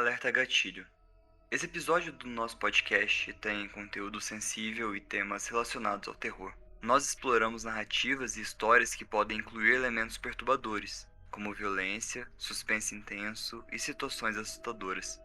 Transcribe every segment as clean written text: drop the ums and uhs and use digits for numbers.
Alerta Gatilho. Esse episódio do nosso podcast tem conteúdo sensível e temas relacionados ao terror. Nós exploramos narrativas e histórias que podem incluir elementos perturbadores, como violência, suspense intenso e situações assustadoras.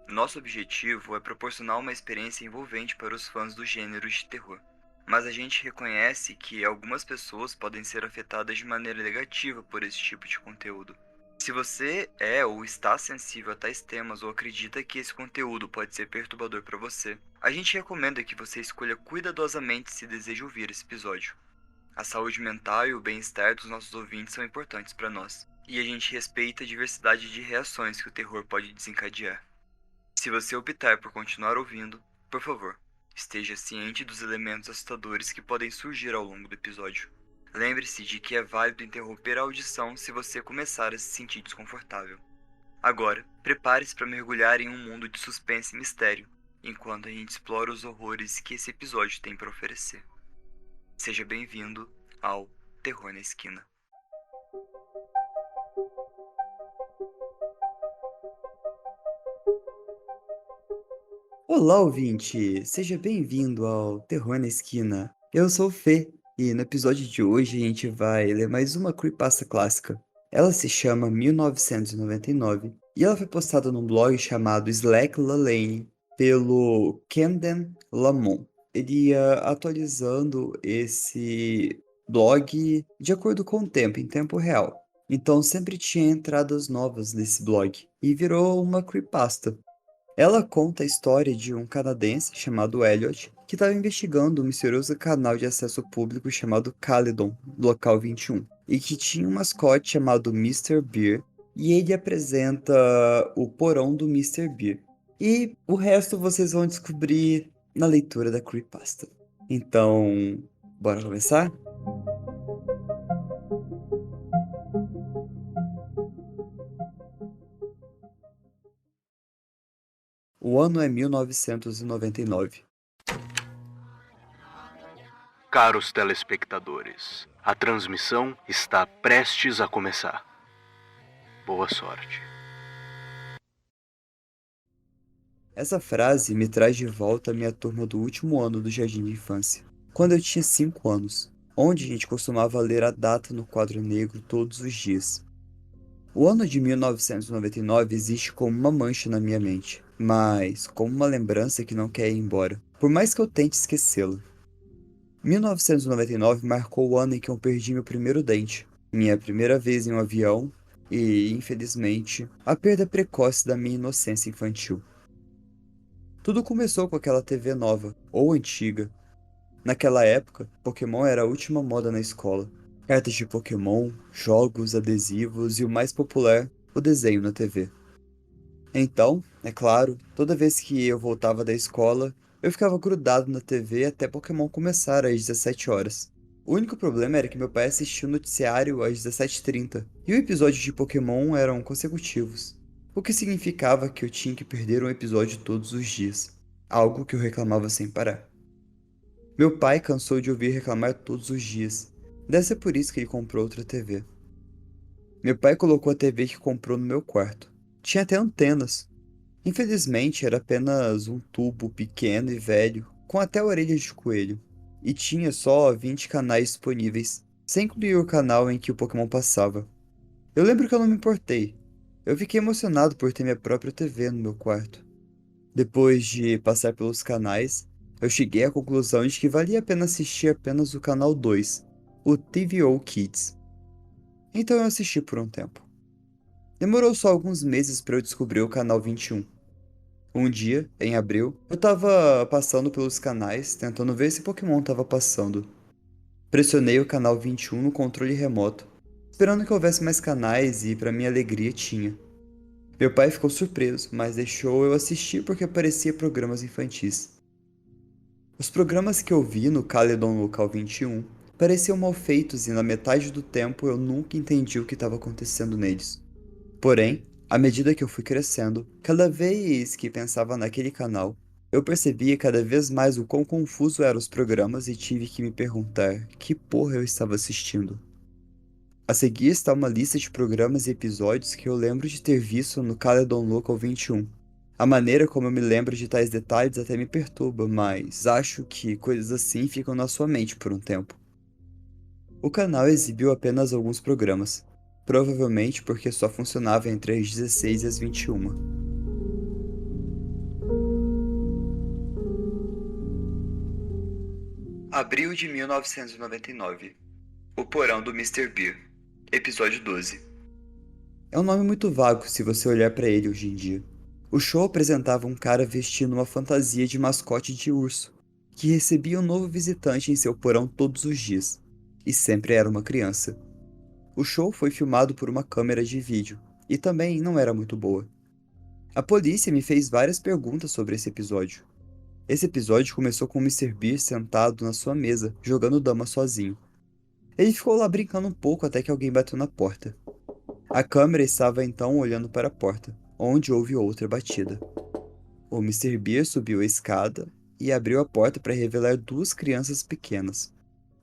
Nosso objetivo é proporcionar uma experiência envolvente para os fãs do gênero de terror. Mas a gente reconhece que algumas pessoas podem ser afetadas de maneira negativa por esse tipo de conteúdo. Se você é ou está sensível a tais temas ou acredita que esse conteúdo pode ser perturbador para você, a gente recomenda que você escolha cuidadosamente se deseja ouvir esse episódio. A saúde mental e o bem-estar dos nossos ouvintes são importantes para nós, e a gente respeita a diversidade de reações que o terror pode desencadear. Se você optar por continuar ouvindo, por favor, esteja ciente dos elementos assustadores que podem surgir ao longo do episódio. Lembre-se de que é válido interromper a audição se você começar a se sentir desconfortável. Agora, prepare-se para mergulhar em um mundo de suspense e mistério, enquanto a gente explora os horrores que esse episódio tem para oferecer. Seja bem-vindo ao Terror na Esquina. Olá, ouvinte! Seja bem-vindo ao Terror na Esquina. Eu sou o Fê, e no episódio de hoje a gente vai ler mais uma creepypasta clássica. Ela se chama 1999 e ela foi postada num blog chamado Slack LaLanne pelo Camden Lamont. Ele ia atualizando esse blog de acordo com o tempo, em tempo real. Então sempre tinha entradas novas nesse blog e virou uma creepypasta. Ela conta a história de um canadense chamado Elliot, que estava investigando um misterioso canal de acesso público chamado Caledon, Local 21, e que tinha um mascote chamado Mister Beer, e ele apresenta o porão do Mister Beer. E o resto vocês vão descobrir na leitura da creepypasta. Então, bora começar? O ano é 1999. Caros telespectadores, a transmissão está prestes a começar. Boa sorte. Essa frase me traz de volta à minha turma do último ano do jardim de infância, quando eu tinha 5 anos, onde a gente costumava ler a data no quadro negro todos os dias. O ano de 1999 existe como uma mancha na minha mente, mas como uma lembrança que não quer ir embora, por mais que eu tente esquecê-la. 1999 marcou o ano em que eu perdi meu primeiro dente, minha primeira vez em um avião e, infelizmente, a perda precoce da minha inocência infantil. Tudo começou com aquela TV nova, ou antiga. Naquela época, Pokémon era a última moda na escola. Cartas de Pokémon, jogos, adesivos e o mais popular, o desenho na TV. Então, é claro, toda vez que eu voltava da escola, eu ficava grudado na TV até Pokémon começar às 17 horas. O único problema era que meu pai assistia o noticiário às 17h30, e os episódios de Pokémon eram consecutivos, o que significava que eu tinha que perder um episódio todos os dias, algo que eu reclamava sem parar. Meu pai cansou de ouvir reclamar todos os dias, deve ser por isso que ele comprou outra TV. Meu pai colocou a TV que comprou no meu quarto. Tinha até antenas. Infelizmente, era apenas um tubo pequeno e velho, com até orelhas de coelho, e tinha só 20 canais disponíveis, sem incluir o canal em que o Pokémon passava. Eu lembro que eu não me importei. Eu fiquei emocionado por ter minha própria TV no meu quarto. Depois de passar pelos canais, eu cheguei à conclusão de que valia a pena assistir apenas o canal 2, o TVO Kids. Então eu assisti por um tempo. Demorou só alguns meses para eu descobrir o canal 21. Um dia, em abril, eu tava passando pelos canais, tentando ver se Pokémon tava passando. Pressionei o canal 21 no controle remoto, esperando que houvesse mais canais e, para minha alegria, tinha. Meu pai ficou surpreso, mas deixou eu assistir porque aparecia programas infantis. Os programas que eu vi no Caledon Local 21 pareciam mal feitos e na metade do tempo eu nunca entendi o que estava acontecendo neles. Porém, à medida que eu fui crescendo, cada vez que pensava naquele canal, eu percebia cada vez mais o quão confuso eram os programas e tive que me perguntar que porra eu estava assistindo. A seguir está uma lista de programas e episódios que eu lembro de ter visto no Caledon Local 21. A maneira como eu me lembro de tais detalhes até me perturba, mas acho que coisas assim ficam na sua mente por um tempo. O canal exibiu apenas alguns programas, provavelmente porque só funcionava entre as 16 e as 21. Abril de 1999. O Porão do Mr. Beer. Episódio 12. É um nome muito vago se você olhar pra ele hoje em dia. O show apresentava um cara vestindo uma fantasia de mascote de urso, que recebia um novo visitante em seu porão todos os dias, e sempre era uma criança. O show foi filmado por uma câmera de vídeo, e também não era muito boa. A polícia me fez várias perguntas sobre esse episódio. Esse episódio começou com o Mr. Beer sentado na sua mesa, jogando dama sozinho. Ele ficou lá brincando um pouco até que alguém bateu na porta. A câmera estava então olhando para a porta, onde houve outra batida. O Mr. Beer subiu a escada e abriu a porta para revelar duas crianças pequenas.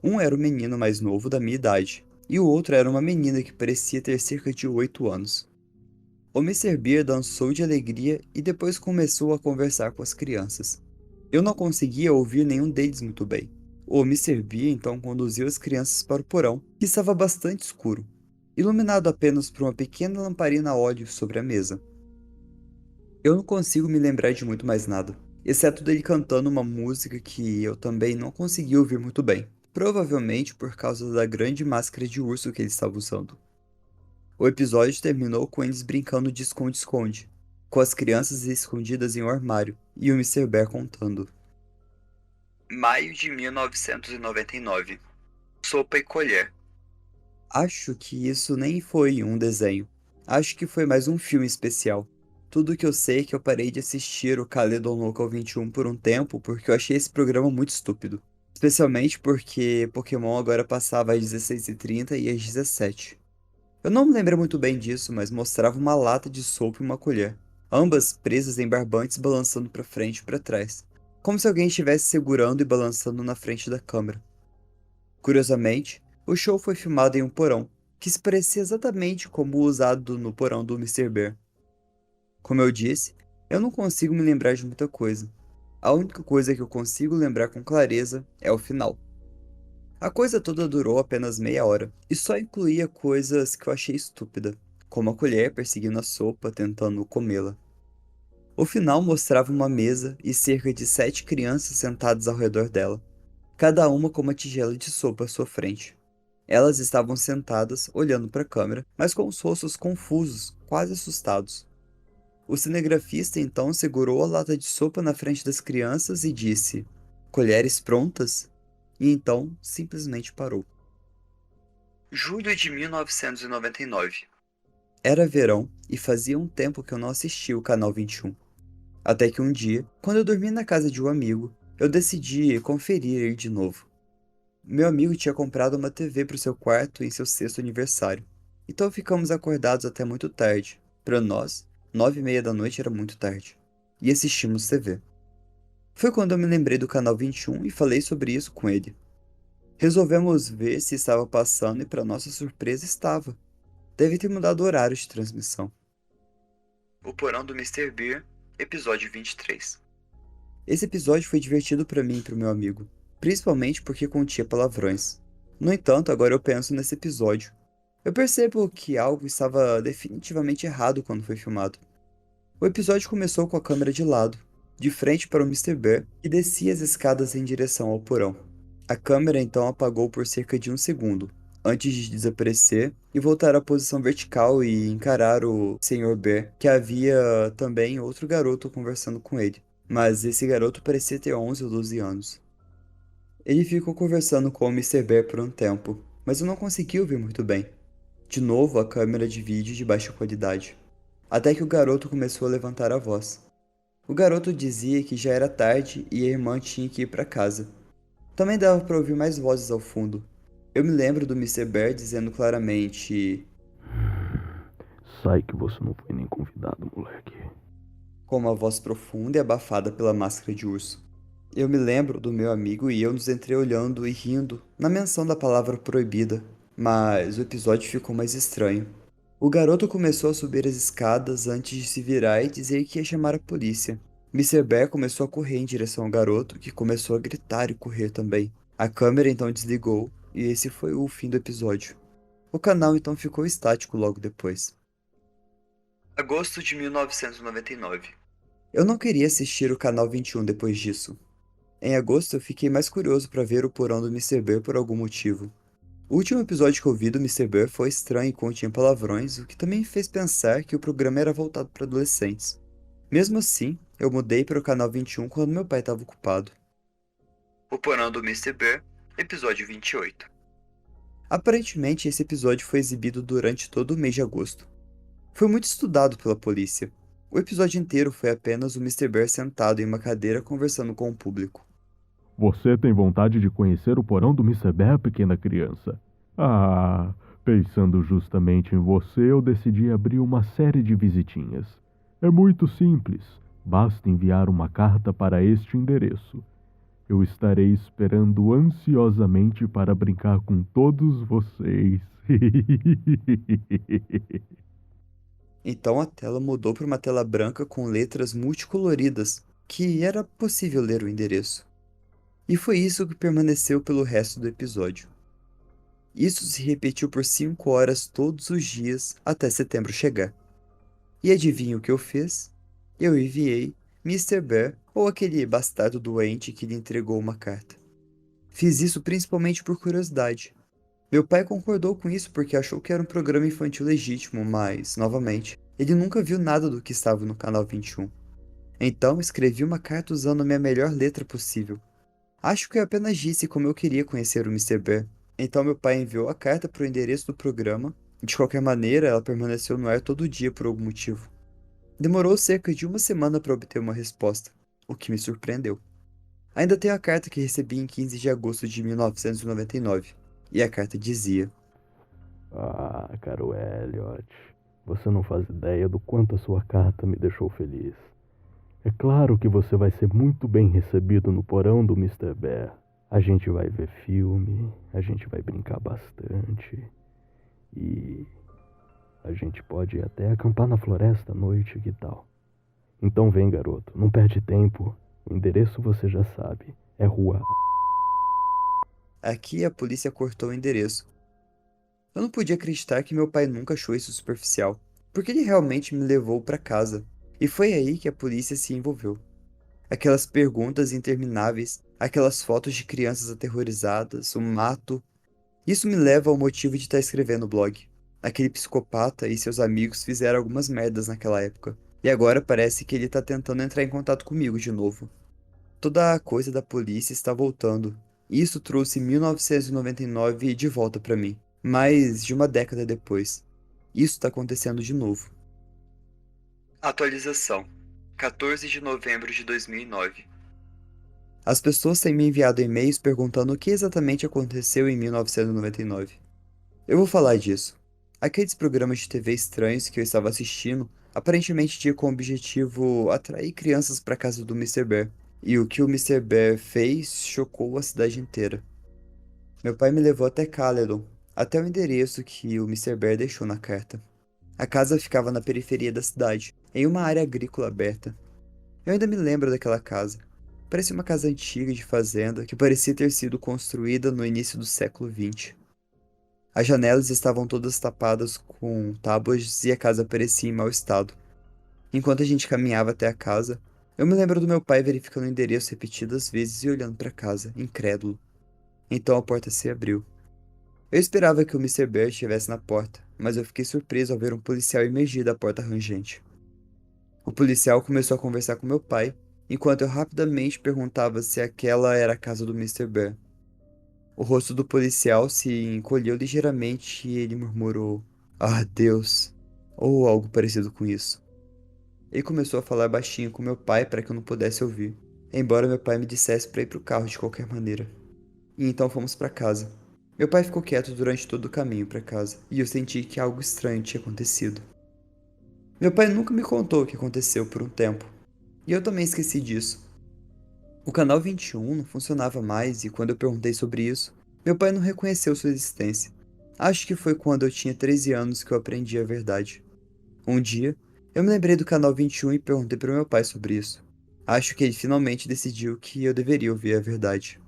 Um era o menino mais novo da minha idade, e o outro era uma menina que parecia ter cerca de 8 anos. O Mr. Beer dançou de alegria e depois começou a conversar com as crianças. Eu não conseguia ouvir nenhum deles muito bem. O Mr. Beer então conduziu as crianças para o porão, que estava bastante escuro, iluminado apenas por uma pequena lamparina a óleo sobre a mesa. Eu não consigo me lembrar de muito mais nada, exceto dele cantando uma música que eu também não consegui ouvir muito bem, provavelmente por causa da grande máscara de urso que ele estava usando. O episódio terminou com eles brincando de esconde-esconde, com as crianças escondidas em um armário e o Mr. Bear contando. Maio de 1999. Sopa e colher. Acho que isso nem foi um desenho. Acho que foi mais um filme especial. Tudo que eu sei é que eu parei de assistir o Caledon Local 21 por um tempo porque eu achei esse programa muito estúpido. Especialmente porque Pokémon agora passava às 16h30 e às 17h. Eu não me lembro muito bem disso, mas mostrava uma lata de sopa e uma colher, ambas presas em barbantes balançando para frente e para trás, como se alguém estivesse segurando e balançando na frente da câmera. Curiosamente, o show foi filmado em um porão, que se parecia exatamente como o usado no porão do Mr. Bear. Como eu disse, eu não consigo me lembrar de muita coisa. A única coisa que eu consigo lembrar com clareza é o final. A coisa toda durou apenas meia hora, e só incluía coisas que eu achei estúpida, como a colher perseguindo a sopa tentando comê-la. O final mostrava uma mesa e cerca de 7 crianças sentadas ao redor dela, cada uma com uma tigela de sopa à sua frente. Elas estavam sentadas, olhando para a câmera, mas com os rostos confusos, quase assustados. O cinegrafista então segurou a lata de sopa na frente das crianças e disse: "Colheres prontas?" E então simplesmente parou. Julho de 1999. Era verão e fazia um tempo que eu não assistia o Canal 21. Até que um dia, quando eu dormi na casa de um amigo, eu decidi conferir ele de novo. Meu amigo tinha comprado uma TV para o seu quarto em seu 6º aniversário. Então ficamos acordados até muito tarde. Para nós, 9h30 da noite era muito tarde. E assistimos TV. Foi quando eu me lembrei do Canal 21 e falei sobre isso com ele. Resolvemos ver se estava passando e para nossa surpresa estava. Deve ter mudado o horário de transmissão. O Porão do Mr. Beer, episódio 23. Esse episódio foi divertido para mim e para o meu amigo, principalmente porque continha palavrões. No entanto, agora eu penso nesse episódio. Eu percebo que algo estava definitivamente errado quando foi filmado. O episódio começou com a câmera de lado, de frente para o Mr. Bear, que descia as escadas em direção ao porão. A câmera então apagou por cerca de um segundo, antes de desaparecer e voltar à posição vertical e encarar o Sr. Bear, que havia também outro garoto conversando com ele, mas esse garoto parecia ter 11 ou 12 anos. Ele ficou conversando com o Mr. Bear por um tempo, mas eu não consegui ouvir muito bem. De novo a câmera de vídeo de baixa qualidade, até que o garoto começou a levantar a voz. O garoto dizia que já era tarde e a irmã tinha que ir para casa. Também dava para ouvir mais vozes ao fundo. Eu me lembro do Mr. Bear dizendo claramente: Sai que você não foi nem convidado, moleque. com uma voz profunda e abafada pela máscara de urso. Eu me lembro do meu amigo e eu nos entreolhando e rindo na menção da palavra proibida, Mas o episódio ficou mais estranho. O garoto começou a subir as escadas antes de se virar e dizer que ia chamar a polícia. Mr. Bear começou a correr em direção ao garoto, que começou a gritar e correr também. A câmera então desligou, e esse foi o fim do episódio. O canal então ficou estático logo depois. Agosto de 1999. Eu não queria assistir o canal 21 depois disso. Em agosto eu fiquei mais curioso para ver o porão do Mr. Bear por algum motivo. O último episódio que eu vi do Mr. Bear foi estranho e continha palavrões, o que também me fez pensar que o programa era voltado para adolescentes. Mesmo assim, eu mudei para o canal 21 quando meu pai estava ocupado. O Porão do Mr. Bear, episódio 28. Aparentemente, esse episódio foi exibido durante todo o mês de agosto. Foi muito estudado pela polícia. O episódio inteiro foi apenas o Mr. Bear sentado em uma cadeira conversando com o público. Você tem vontade de conhecer o porão do Mr. Bear, pequena criança? Ah, pensando justamente em você, eu decidi abrir uma série de visitinhas. É muito simples. Basta enviar uma carta para este endereço. Eu estarei esperando ansiosamente para brincar com todos vocês. Então a tela mudou para uma tela branca com letras multicoloridas, que era possível ler o endereço. E foi isso que permaneceu pelo resto do episódio. Isso se repetiu por 5 horas todos os dias até setembro chegar. E adivinha o que eu fiz? Eu enviei Mr. Bear ou aquele bastardo doente que lhe entregou uma carta. Fiz isso principalmente por curiosidade. Meu pai concordou com isso porque achou que era um programa infantil legítimo, mas, novamente, ele nunca viu nada do que estava no canal 21. Então, escrevi uma carta usando a minha melhor letra possível. Acho que eu apenas disse como eu queria conhecer o Mr. Bear. Então, meu pai enviou a carta para o endereço do programa. De qualquer maneira, ela permaneceu no ar todo dia por algum motivo. Demorou cerca de uma semana para obter uma resposta, o que me surpreendeu. Ainda tenho a carta que recebi em 15 de agosto de 1999, e a carta dizia: Ah, caro Elliot, você não faz ideia do quanto a sua carta me deixou feliz. É claro que você vai ser muito bem recebido no porão do Mr. Bear. A gente vai ver filme, a gente vai brincar bastante e a gente pode até acampar na floresta à noite, que tal? Então vem, garoto, não perde tempo. O endereço você já sabe, é rua... Aqui a polícia cortou o endereço. Eu não podia acreditar que meu pai nunca achou isso superficial, porque ele realmente me levou para casa. E foi aí que a polícia se envolveu. Aquelas perguntas intermináveis, aquelas fotos de crianças aterrorizadas, o mato. Isso me leva ao motivo de estar escrevendo o blog. Aquele psicopata e seus amigos fizeram algumas merdas naquela época. E agora parece que ele tá tentando entrar em contato comigo de novo. Toda a coisa da polícia está voltando. Isso trouxe 1999 de volta para mim. Mais de uma década depois. Isso está acontecendo de novo. Atualização. 14 de novembro de 2009. As pessoas têm me enviado e-mails perguntando o que exatamente aconteceu em 1999. Eu vou falar disso. Aqueles programas de TV estranhos que eu estava assistindo aparentemente tinham como objetivo atrair crianças para casa do Mr. Bear. E o que o Mr. Bear fez chocou a cidade inteira. Meu pai me levou até Caledon, até o endereço que o Mr. Bear deixou na carta. A casa ficava na periferia da cidade, em uma área agrícola aberta. Eu ainda me lembro daquela casa. Parecia uma casa antiga de fazenda que parecia ter sido construída no início do século XX. As janelas estavam todas tapadas com tábuas e a casa parecia em mau estado. Enquanto a gente caminhava até a casa, eu me lembro do meu pai verificando o endereço repetidas vezes e olhando para casa, incrédulo. Então a porta se abriu. Eu esperava que o Mr. Bear estivesse na porta, mas eu fiquei surpreso ao ver um policial emergir da porta rangente. O policial começou a conversar com meu pai, enquanto eu rapidamente perguntava se aquela era a casa do Mr. Bear. O rosto do policial se encolheu ligeiramente e ele murmurou: "Ah, Deus!" ou algo parecido com isso. Ele começou a falar baixinho com meu pai para que eu não pudesse ouvir, embora meu pai me dissesse para ir para o carro de qualquer maneira. E então fomos para casa. Meu pai ficou quieto durante todo o caminho para casa, e eu senti que algo estranho tinha acontecido. Meu pai nunca me contou o que aconteceu por um tempo, e eu também esqueci disso. O canal 21 não funcionava mais e quando eu perguntei sobre isso, meu pai não reconheceu sua existência. Acho que foi quando eu tinha 13 anos que eu aprendi a verdade. Um dia, eu me lembrei do canal 21 e perguntei para meu pai sobre isso. Acho que ele finalmente decidiu que eu deveria ouvir a verdade.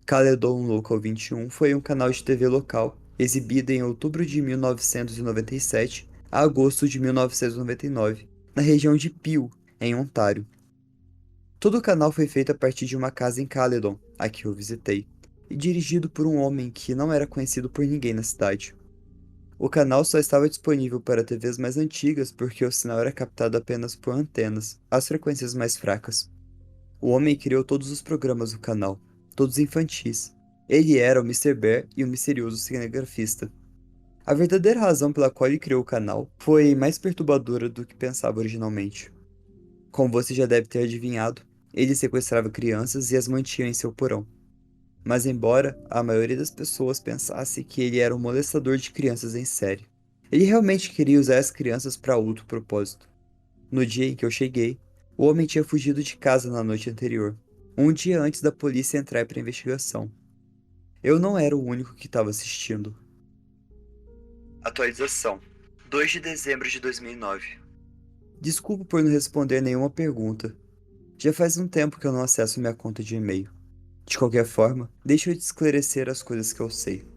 Caledon Local 21 foi um canal de TV local, exibido em outubro de 1997 a agosto de 1999, na região de Peel, em Ontário. Todo o canal foi feito a partir de uma casa em Caledon, a que eu visitei, e dirigido por um homem que não era conhecido por ninguém na cidade. O canal só estava disponível para TVs mais antigas porque o sinal era captado apenas por antenas, as frequências mais fracas. O homem criou todos os programas do canal, todos infantis. Ele era o Mr. Bear e o misterioso cinegrafista. A verdadeira razão pela qual ele criou o canal foi mais perturbadora do que pensava originalmente. Como você já deve ter adivinhado, ele sequestrava crianças e as mantinha em seu porão. Mas embora a maioria das pessoas pensasse que ele era um molestador de crianças em série, ele realmente queria usar as crianças para outro propósito. No dia em que eu cheguei, o homem tinha fugido de casa na noite anterior, um dia antes da polícia entrar para a investigação. Eu não era o único que estava assistindo. Atualização: 2 de dezembro de 2009. Desculpa por não responder nenhuma pergunta. Já faz um tempo que eu não acesso minha conta de e-mail. De qualquer forma, deixa eu te esclarecer as coisas que eu sei.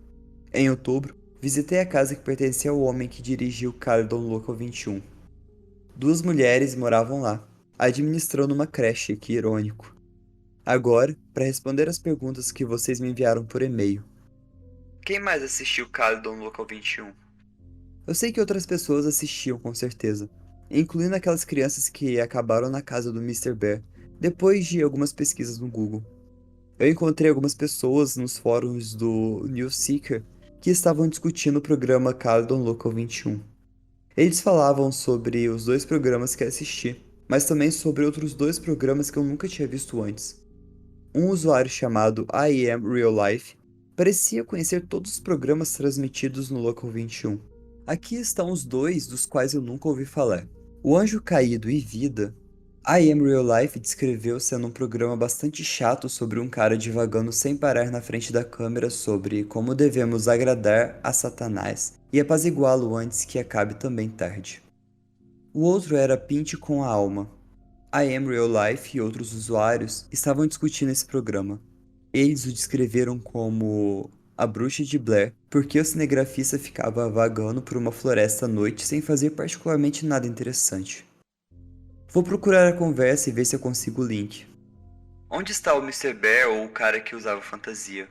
Em outubro, visitei a casa que pertencia ao homem que dirigiu Caledon Local 21. Duas mulheres moravam lá, administrando uma creche, que irônico. Agora, para responder as perguntas que vocês me enviaram por e-mail. Quem mais assistiu Caledon Local 21? Eu sei que outras pessoas assistiam com certeza, incluindo aquelas crianças que acabaram na casa do Mr. Bear, depois de algumas pesquisas no Google. Eu encontrei algumas pessoas nos fóruns do Newseeker que estavam discutindo o programa Caledon Local 21. Eles falavam sobre os dois programas que assisti, mas também sobre outros dois programas que eu nunca tinha visto antes. Um usuário chamado I Am Real Life parecia conhecer todos os programas transmitidos no Local 21. Aqui estão os dois dos quais eu nunca ouvi falar. O Anjo Caído e Vida. I Am Real Life descreveu sendo um programa bastante chato sobre um cara divagando sem parar na frente da câmera sobre como devemos agradar a Satanás e apaziguá-lo antes que acabe também tarde. O outro era Pinte com a Alma. I Am Real Life e outros usuários estavam discutindo esse programa. Eles o descreveram como a bruxa de Blair, porque o cinegrafista ficava vagando por uma floresta à noite sem fazer particularmente nada interessante. Vou procurar a conversa e ver se eu consigo o link. Onde está o Mr. Bear ou o cara que usava fantasia?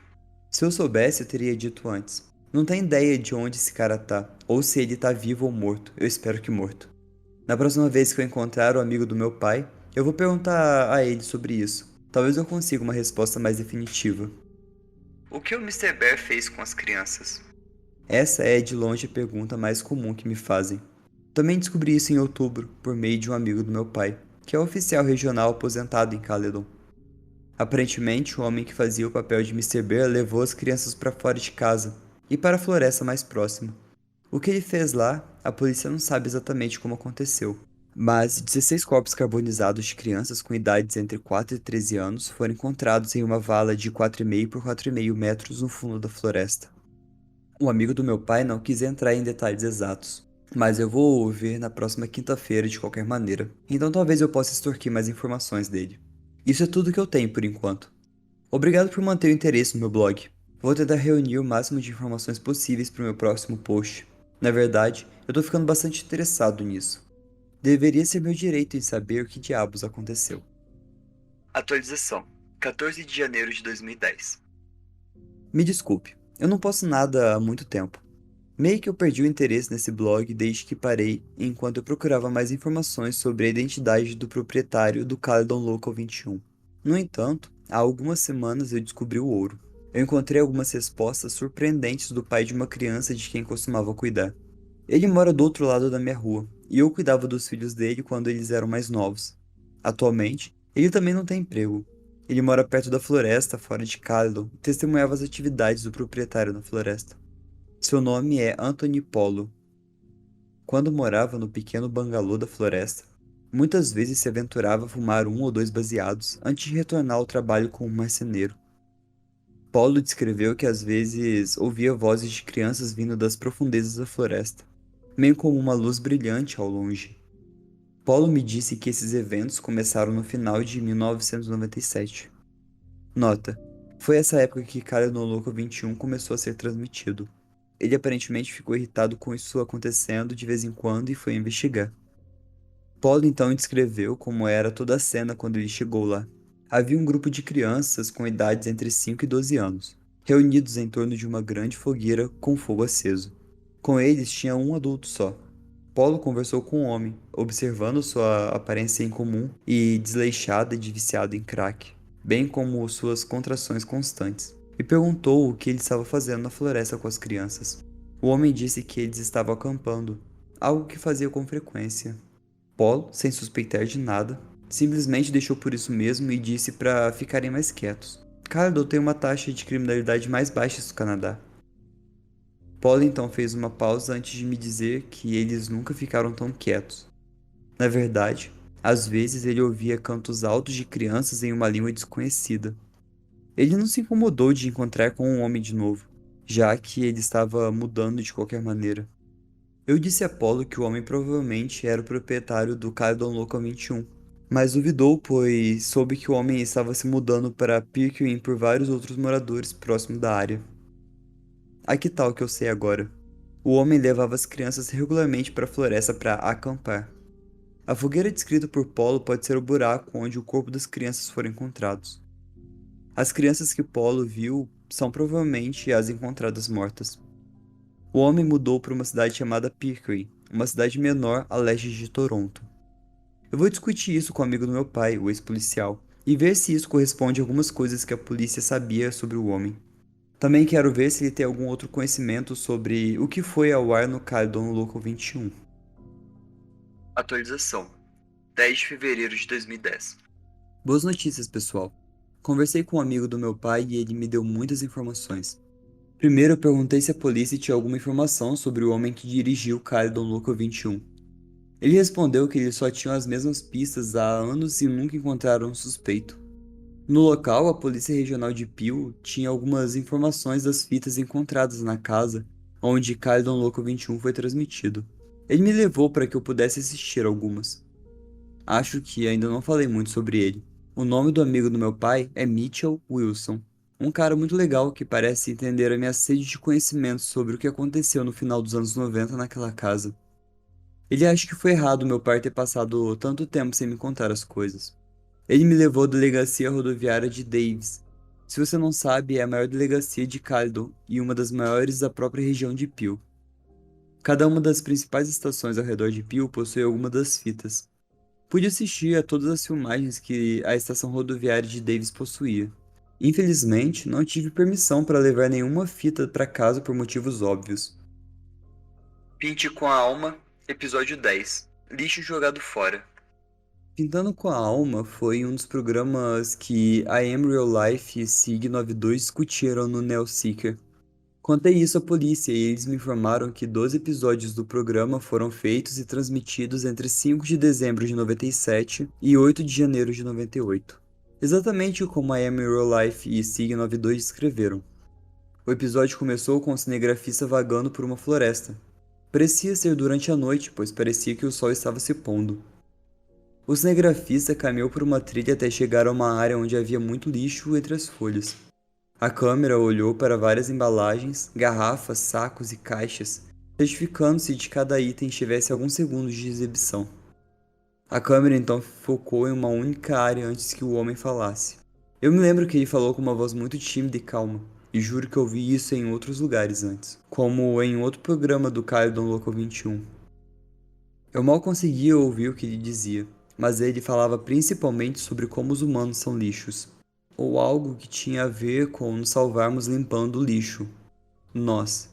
Se eu soubesse, eu teria dito antes. Não tenho ideia de onde esse cara tá, ou se ele tá vivo ou morto. Eu espero que morto. Na próxima vez que eu encontrar o amigo do meu pai, eu vou perguntar a ele sobre isso. Talvez eu consiga uma resposta mais definitiva. O que o Mr. Bear fez com as crianças? Essa é de longe a pergunta mais comum que me fazem. Também descobri isso em outubro, por meio de um amigo do meu pai, que é oficial regional aposentado em Caledon. Aparentemente, o homem que fazia o papel de Mr. Bear levou as crianças para fora de casa e para a floresta mais próxima. O que ele fez lá, a polícia não sabe exatamente como aconteceu, mas 16 corpos carbonizados de crianças com idades entre 4 e 13 anos foram encontrados em uma vala de 4,5 por 4,5 metros no fundo da floresta. O amigo do meu pai não quis entrar em detalhes exatos, mas eu vou ouvir na próxima quinta-feira de qualquer maneira, então talvez eu possa extorquir mais informações dele. Isso é tudo que eu tenho por enquanto. Obrigado por manter o interesse no meu blog. Vou tentar reunir o máximo de informações possíveis para o meu próximo post. Na verdade, eu tô ficando bastante interessado nisso. Deveria ser meu direito em saber o que diabos aconteceu. Atualização: 14 de janeiro de 2010. Me desculpe, eu não posto nada há muito tempo. Meio que eu perdi o interesse nesse blog desde que parei enquanto eu procurava mais informações sobre a identidade do proprietário do Caledon Local 21. No entanto, há algumas semanas eu descobri o ouro. Eu encontrei algumas respostas surpreendentes do pai de uma criança de quem costumava cuidar. Ele mora do outro lado da minha rua, e eu cuidava dos filhos dele quando eles eram mais novos. Atualmente, ele também não tem emprego. Ele mora perto da floresta, fora de Caledon, e testemunhava as atividades do proprietário na floresta. Seu nome é Anthony Polo. Quando morava no pequeno bangalô da floresta, muitas vezes se aventurava a fumar 1 ou 2 baseados antes de retornar ao trabalho como marceneiro. Paulo descreveu que às vezes ouvia vozes de crianças vindo das profundezas da floresta, meio como uma luz brilhante ao longe. Paulo me disse que esses eventos começaram no final de 1997. Nota: foi essa época que Kale no Louco 21 começou a ser transmitido. Ele aparentemente ficou irritado com isso acontecendo de vez em quando e foi investigar. Paulo então descreveu como era toda a cena quando ele chegou lá. Havia um grupo de crianças com idades entre 5 e 12 anos, reunidos em torno de uma grande fogueira com fogo aceso. Com eles tinha um adulto só. Paulo conversou com um homem, observando sua aparência incomum e desleixada de viciado em crack, bem como suas contrações constantes, e perguntou o que ele estava fazendo na floresta com as crianças. O homem disse que eles estavam acampando, algo que fazia com frequência. Paulo, sem suspeitar de nada, simplesmente deixou por isso mesmo e disse para ficarem mais quietos. Canadá tem uma taxa de criminalidade mais baixa do Canadá. Paulo então fez uma pausa antes de me dizer que eles nunca ficaram tão quietos. Na verdade, às vezes ele ouvia cantos altos de crianças em uma língua desconhecida. Ele não se incomodou de encontrar com um homem de novo, já que ele estava mudando de qualquer maneira. Eu disse a Paulo que o homem provavelmente era o proprietário do Caledon Local 21, mas duvidou, pois soube que o homem estava se mudando para Pickering por vários outros moradores próximos da área. Ah, que tal que eu sei agora? O homem levava as crianças regularmente para a floresta para acampar. A fogueira descrita por Paulo pode ser o buraco onde o corpo das crianças foram encontrados. As crianças que Paulo viu são provavelmente as encontradas mortas. O homem mudou para uma cidade chamada Pickering, uma cidade menor a leste de Toronto. Eu vou discutir isso com um amigo do meu pai, o ex-policial, e ver se isso corresponde a algumas coisas que a polícia sabia sobre o homem. Também quero ver se ele tem algum outro conhecimento sobre o que foi ao ar no Caledon Local 21. Atualização: 10 de fevereiro de 2010. Boas notícias, pessoal. Conversei com um amigo do meu pai e ele me deu muitas informações. Primeiro eu perguntei se a polícia tinha alguma informação sobre o homem que dirigiu o Caledon Local 21. Ele respondeu que eles só tinham as mesmas pistas há anos e nunca encontraram um suspeito. No local, a Polícia Regional de Peel tinha algumas informações das fitas encontradas na casa onde Caledon Local 21 foi transmitido. Ele me levou para que eu pudesse assistir algumas. Acho que ainda não falei muito sobre ele. O nome do amigo do meu pai é Mitchell Wilson. Um cara muito legal que parece entender a minha sede de conhecimento sobre o que aconteceu no final dos anos 90 naquela casa. Ele acha que foi errado meu pai ter passado tanto tempo sem me contar as coisas. Ele me levou à delegacia rodoviária de Davis. Se você não sabe, é a maior delegacia de Caledon e uma das maiores da própria região de Peel. Cada uma das principais estações ao redor de Peel possui alguma das fitas. Pude assistir a todas as filmagens que a estação rodoviária de Davis possuía. Infelizmente, não tive permissão para levar nenhuma fita para casa por motivos óbvios. Pinte com a Alma, episódio 10. Lixo jogado fora. Pintando com a Alma foi um dos programas que a Am Real Life e Sig92 discutiram no Neoseeker. Contei isso à polícia e eles me informaram que 12 episódios do programa foram feitos e transmitidos entre 5 de dezembro de 97 e 8 de janeiro de 98. Exatamente como a Am Real Life e Sig92 descreveram. O episódio começou com o cinegrafista vagando por uma floresta. Parecia ser durante a noite, pois parecia que o sol estava se pondo. O cinegrafista caminhou por uma trilha até chegar a uma área onde havia muito lixo entre as folhas. A câmera olhou para várias embalagens, garrafas, sacos e caixas, certificando-se de que cada item tivesse alguns segundos de exibição. A câmera então focou em uma única área antes que o homem falasse. Eu me lembro que ele falou com uma voz muito tímida e calma, e juro que ouvi isso em outros lugares antes, como em outro programa do Caledon Local 21. Eu mal conseguia ouvir o que ele dizia, mas ele falava principalmente sobre como os humanos são lixos, ou algo que tinha a ver com nos salvarmos limpando o lixo. Nós.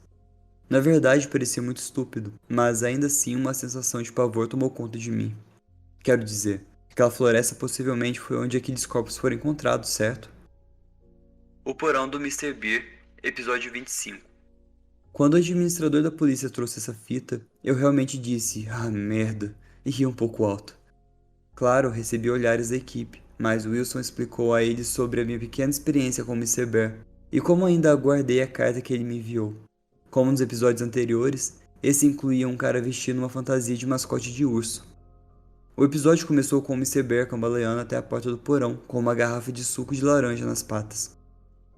Na verdade parecia muito estúpido, mas ainda assim uma sensação de pavor tomou conta de mim. Quero dizer, aquela floresta possivelmente foi onde aqueles corpos foram encontrados, certo? O porão do Mr. Beer, episódio 25. Quando o administrador da polícia trouxe essa fita, eu realmente disse, ah merda, e ri um pouco alto. Claro, recebi olhares da equipe, mas Wilson explicou a eles sobre a minha pequena experiência com o Mr. Bear, e como ainda aguardei a carta que ele me enviou. Como nos episódios anteriores, esse incluía um cara vestindo uma fantasia de mascote de urso. O episódio começou com o Mr. Bear cambaleando até a porta do porão, com uma garrafa de suco de laranja nas patas.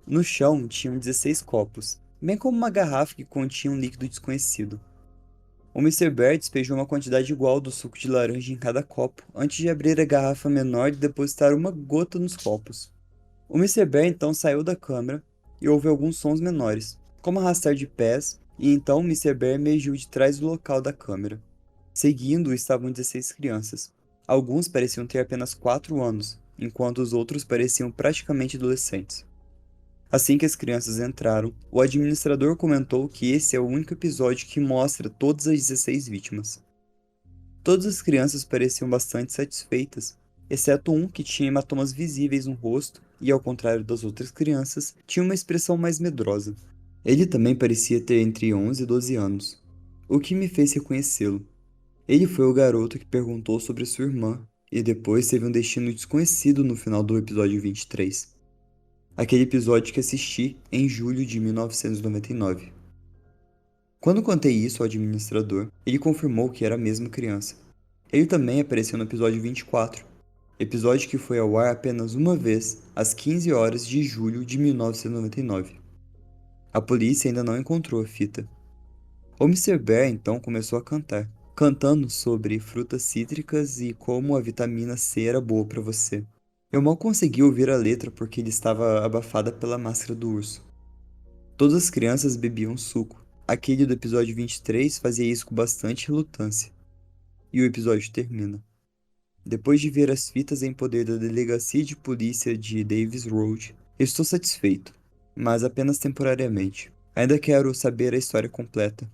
No chão tinham 16 copos, bem como uma garrafa que continha um líquido desconhecido. O Mr. Bear despejou uma quantidade igual do suco de laranja em cada copo, antes de abrir a garrafa menor e depositar uma gota nos copos. O Mr. Bear então saiu da câmara e houve alguns sons menores, como arrastar de pés, e então o Mr. Bear emergiu de trás do local da câmera. Seguindo-o estavam 16 crianças. Alguns pareciam ter apenas 4 anos, enquanto os outros pareciam praticamente adolescentes. Assim que as crianças entraram, o administrador comentou que esse é o único episódio que mostra todas as 16 vítimas. Todas as crianças pareciam bastante satisfeitas, exceto um que tinha hematomas visíveis no rosto e, ao contrário das outras crianças, tinha uma expressão mais medrosa. Ele também parecia ter entre 11 e 12 anos, o que me fez reconhecê-lo. Ele foi o garoto que perguntou sobre sua irmã e depois teve um destino desconhecido no final do episódio 23. Aquele episódio que assisti em julho de 1999. Quando contei isso ao administrador, ele confirmou que era a mesma criança. Ele também apareceu no episódio 24, episódio que foi ao ar apenas uma vez, às 15 horas de julho de 1999. A polícia ainda não encontrou a fita. O Mr. Bear então começou a cantar, cantando sobre frutas cítricas e como a vitamina C era boa para você. Eu mal consegui ouvir a letra porque ele estava abafada pela máscara do urso. Todas as crianças bebiam suco. Aquele do episódio 23 fazia isso com bastante relutância. E o episódio termina. Depois de ver as fitas em poder da delegacia de polícia de Davis Road, estou satisfeito, mas apenas temporariamente. Ainda quero saber a história completa.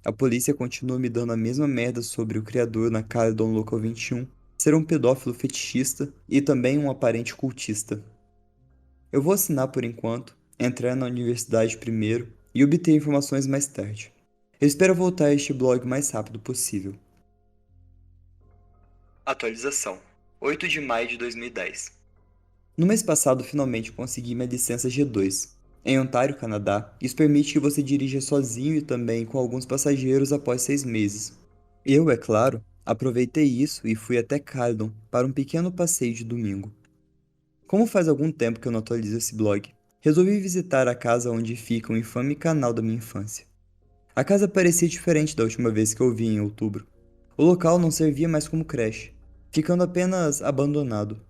A polícia continua me dando a mesma merda sobre o criador na Caledon Local 21, ser um pedófilo fetichista e também um aparente cultista. Eu vou assinar por enquanto, entrar na universidade primeiro e obter informações mais tarde. Eu espero voltar a este blog o mais rápido possível. Atualização: 8 de maio de 2010. No mês passado, finalmente consegui minha licença G2. Em Ontário, Canadá, isso permite que você dirija sozinho e também com alguns passageiros após 6 meses. Eu, é claro, aproveitei isso e fui até Caledon para um pequeno passeio de domingo. Como faz algum tempo que eu não atualizo esse blog, resolvi visitar a casa onde fica o infame canal da minha infância. A casa parecia diferente da última vez que eu vi em outubro. O local não servia mais como creche, ficando apenas abandonado.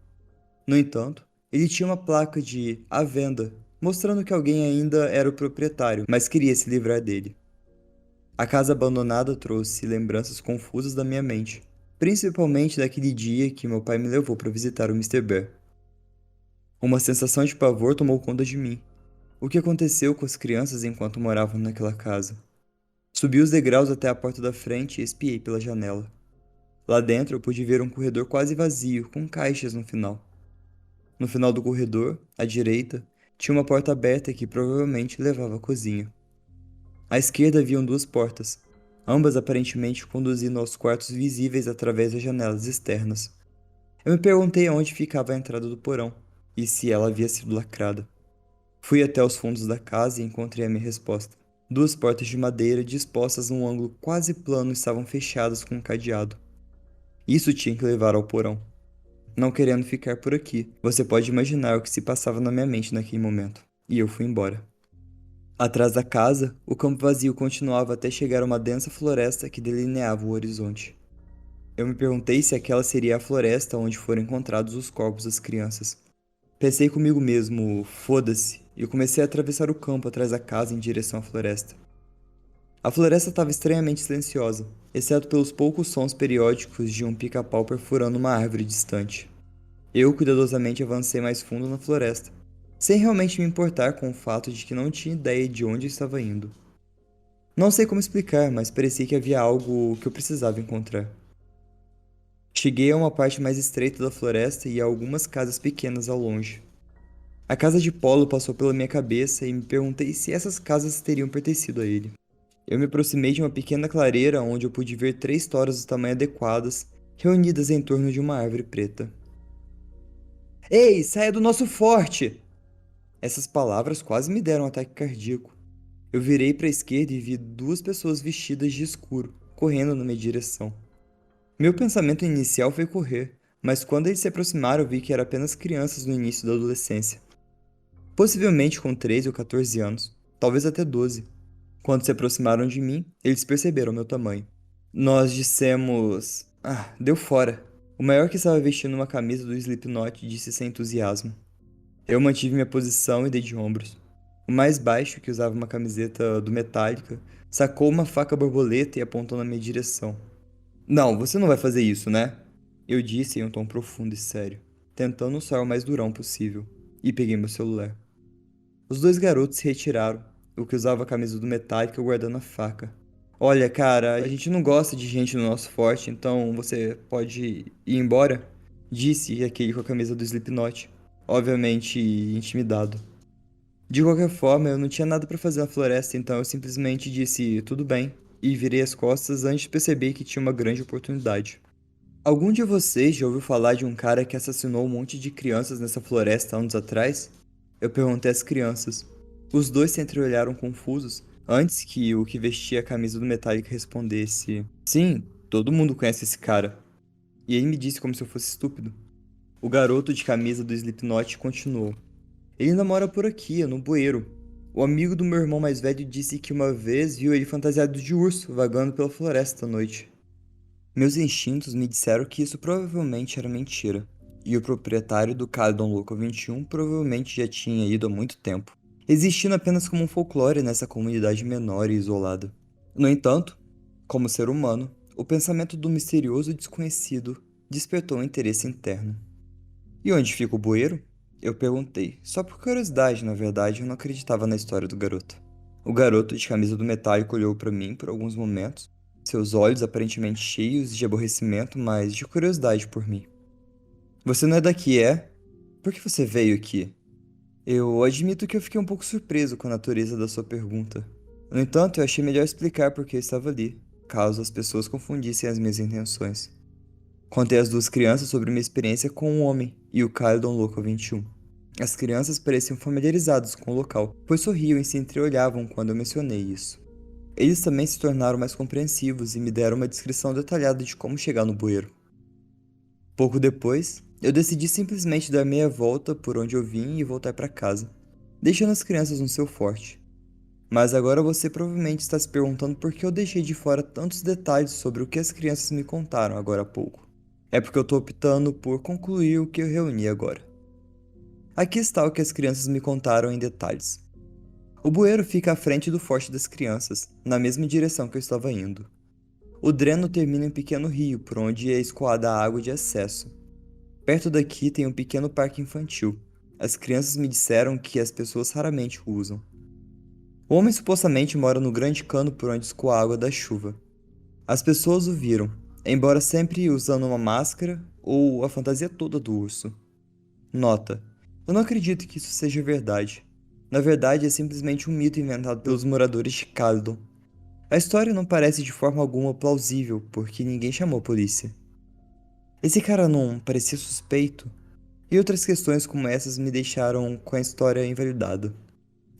No entanto, ele tinha uma placa de "à venda", mostrando que alguém ainda era o proprietário, mas queria se livrar dele. A casa abandonada trouxe lembranças confusas da minha mente, principalmente daquele dia que meu pai me levou para visitar o Mr. Bear. Uma sensação de pavor tomou conta de mim. O que aconteceu com as crianças enquanto moravam naquela casa? Subi os degraus até a porta da frente e espiei pela janela. Lá dentro eu pude ver um corredor quase vazio, com caixas no final. No final do corredor, à direita, tinha uma porta aberta que provavelmente levava à cozinha. À esquerda haviam 2 portas, ambas aparentemente conduzindo aos quartos visíveis através das janelas externas. Eu me perguntei aonde ficava a entrada do porão, e se ela havia sido lacrada. Fui até os fundos da casa e encontrei a minha resposta. 2 portas de madeira dispostas num ângulo quase plano estavam fechadas com um cadeado. Isso tinha que levar ao porão. Não querendo ficar por aqui, você pode imaginar o que se passava na minha mente naquele momento. E eu fui embora. Atrás da casa, o campo vazio continuava até chegar a uma densa floresta que delineava o horizonte. Eu me perguntei se aquela seria a floresta onde foram encontrados os corpos das crianças. Pensei comigo mesmo, foda-se, e comecei a atravessar o campo atrás da casa em direção à floresta. A floresta estava estranhamente silenciosa, exceto pelos poucos sons periódicos de um pica-pau perfurando uma árvore distante. Eu cuidadosamente avancei mais fundo na floresta, sem realmente me importar com o fato de que não tinha ideia de onde eu estava indo. Não sei como explicar, mas parecia que havia algo que eu precisava encontrar. Cheguei a uma parte mais estreita da floresta e a algumas casas pequenas ao longe. A casa de Polo passou pela minha cabeça e me perguntei se essas casas teriam pertencido a ele. Eu me aproximei de uma pequena clareira onde eu pude ver 3 toras do tamanho adequadas, reunidas em torno de uma árvore preta. "Ei, saia do nosso forte!" Essas palavras quase me deram um ataque cardíaco. Eu virei para a esquerda e vi duas pessoas vestidas de escuro, correndo na minha direção. Meu pensamento inicial foi correr, mas quando eles se aproximaram eu vi que eram apenas crianças no início da adolescência. Possivelmente com 13 ou 14 anos, talvez até 12. Quando se aproximaram de mim, eles perceberam meu tamanho. Nós dissemos: "Ah, deu fora." O maior, que estava vestindo uma camisa do Slipknot, disse sem entusiasmo. Eu mantive minha posição e dei de ombros. O mais baixo, que usava uma camiseta do Metallica, sacou uma faca borboleta e apontou na minha direção. "Não, você não vai fazer isso, né?" Eu disse em um tom profundo e sério, tentando soar o mais durão possível, e peguei meu celular. Os dois garotos se retiraram, o que usava a camisa do Metallica guardando a faca. "Olha, cara, a gente não gosta de gente no nosso forte, então você pode ir embora?" Disse aquele com a camisa do Slipknot, obviamente intimidado. De qualquer forma, eu não tinha nada para fazer na floresta, então eu simplesmente disse tudo bem e virei as costas antes de perceber que tinha uma grande oportunidade. Algum de vocês já ouviu falar de um cara que assassinou um monte de crianças nessa floresta anos atrás? Eu perguntei às crianças. Os dois se entreolharam confusos antes que o que vestia a camisa do Metallica respondesse: "Sim, todo mundo conhece esse cara." E ele me disse como se eu fosse estúpido. O garoto de camisa do Slipknot continuou: "Ele ainda mora por aqui, no bueiro. O amigo do meu irmão mais velho disse que uma vez viu ele fantasiado de urso vagando pela floresta à noite." Meus instintos me disseram que isso provavelmente era mentira, e o proprietário do Caledon Local 21 provavelmente já tinha ido há muito tempo, existindo apenas como um folclore nessa comunidade menor e isolada. No entanto, como ser humano, o pensamento do misterioso desconhecido despertou um interesse interno. "E onde fica o bueiro?" Eu perguntei, só por curiosidade, na verdade, eu não acreditava na história do garoto. O garoto de camisa do metálico olhou para mim por alguns momentos, seus olhos aparentemente cheios de aborrecimento, mas de curiosidade por mim. "Você não é daqui, é? Por que você veio aqui?" Eu admito que eu fiquei um pouco surpreso com a natureza da sua pergunta. No entanto, eu achei melhor explicar por que eu estava ali, caso as pessoas confundissem as minhas intenções. Contei às duas crianças sobre minha experiência com um homem e o Caledon Local 21. As crianças pareciam familiarizadas com o local, pois sorriam e se entreolhavam quando eu mencionei isso. Eles também se tornaram mais compreensivos e me deram uma descrição detalhada de como chegar no bueiro. Pouco depois, eu decidi simplesmente dar meia volta por onde eu vim e voltar para casa, deixando as crianças no seu forte. Mas agora você provavelmente está se perguntando por que eu deixei de fora tantos detalhes sobre o que as crianças me contaram agora há pouco. É porque eu estou optando por concluir o que eu reuni agora. Aqui está o que as crianças me contaram em detalhes. O bueiro fica à frente do forte das crianças, na mesma direção que eu estava indo. O dreno termina em um pequeno rio por onde é escoada a água de acesso. Perto daqui tem um pequeno parque infantil. As crianças me disseram que as pessoas raramente o usam. O homem supostamente mora no grande cano por onde escoa a água da chuva. As pessoas o viram, embora sempre usando uma máscara ou a fantasia toda do urso. Nota: eu não acredito que isso seja verdade. Na verdade, é simplesmente um mito inventado pelos moradores de Caledon. A história não parece de forma alguma plausível, porque ninguém chamou a polícia. Esse cara não parecia suspeito? E outras questões como essas me deixaram com a história invalidada.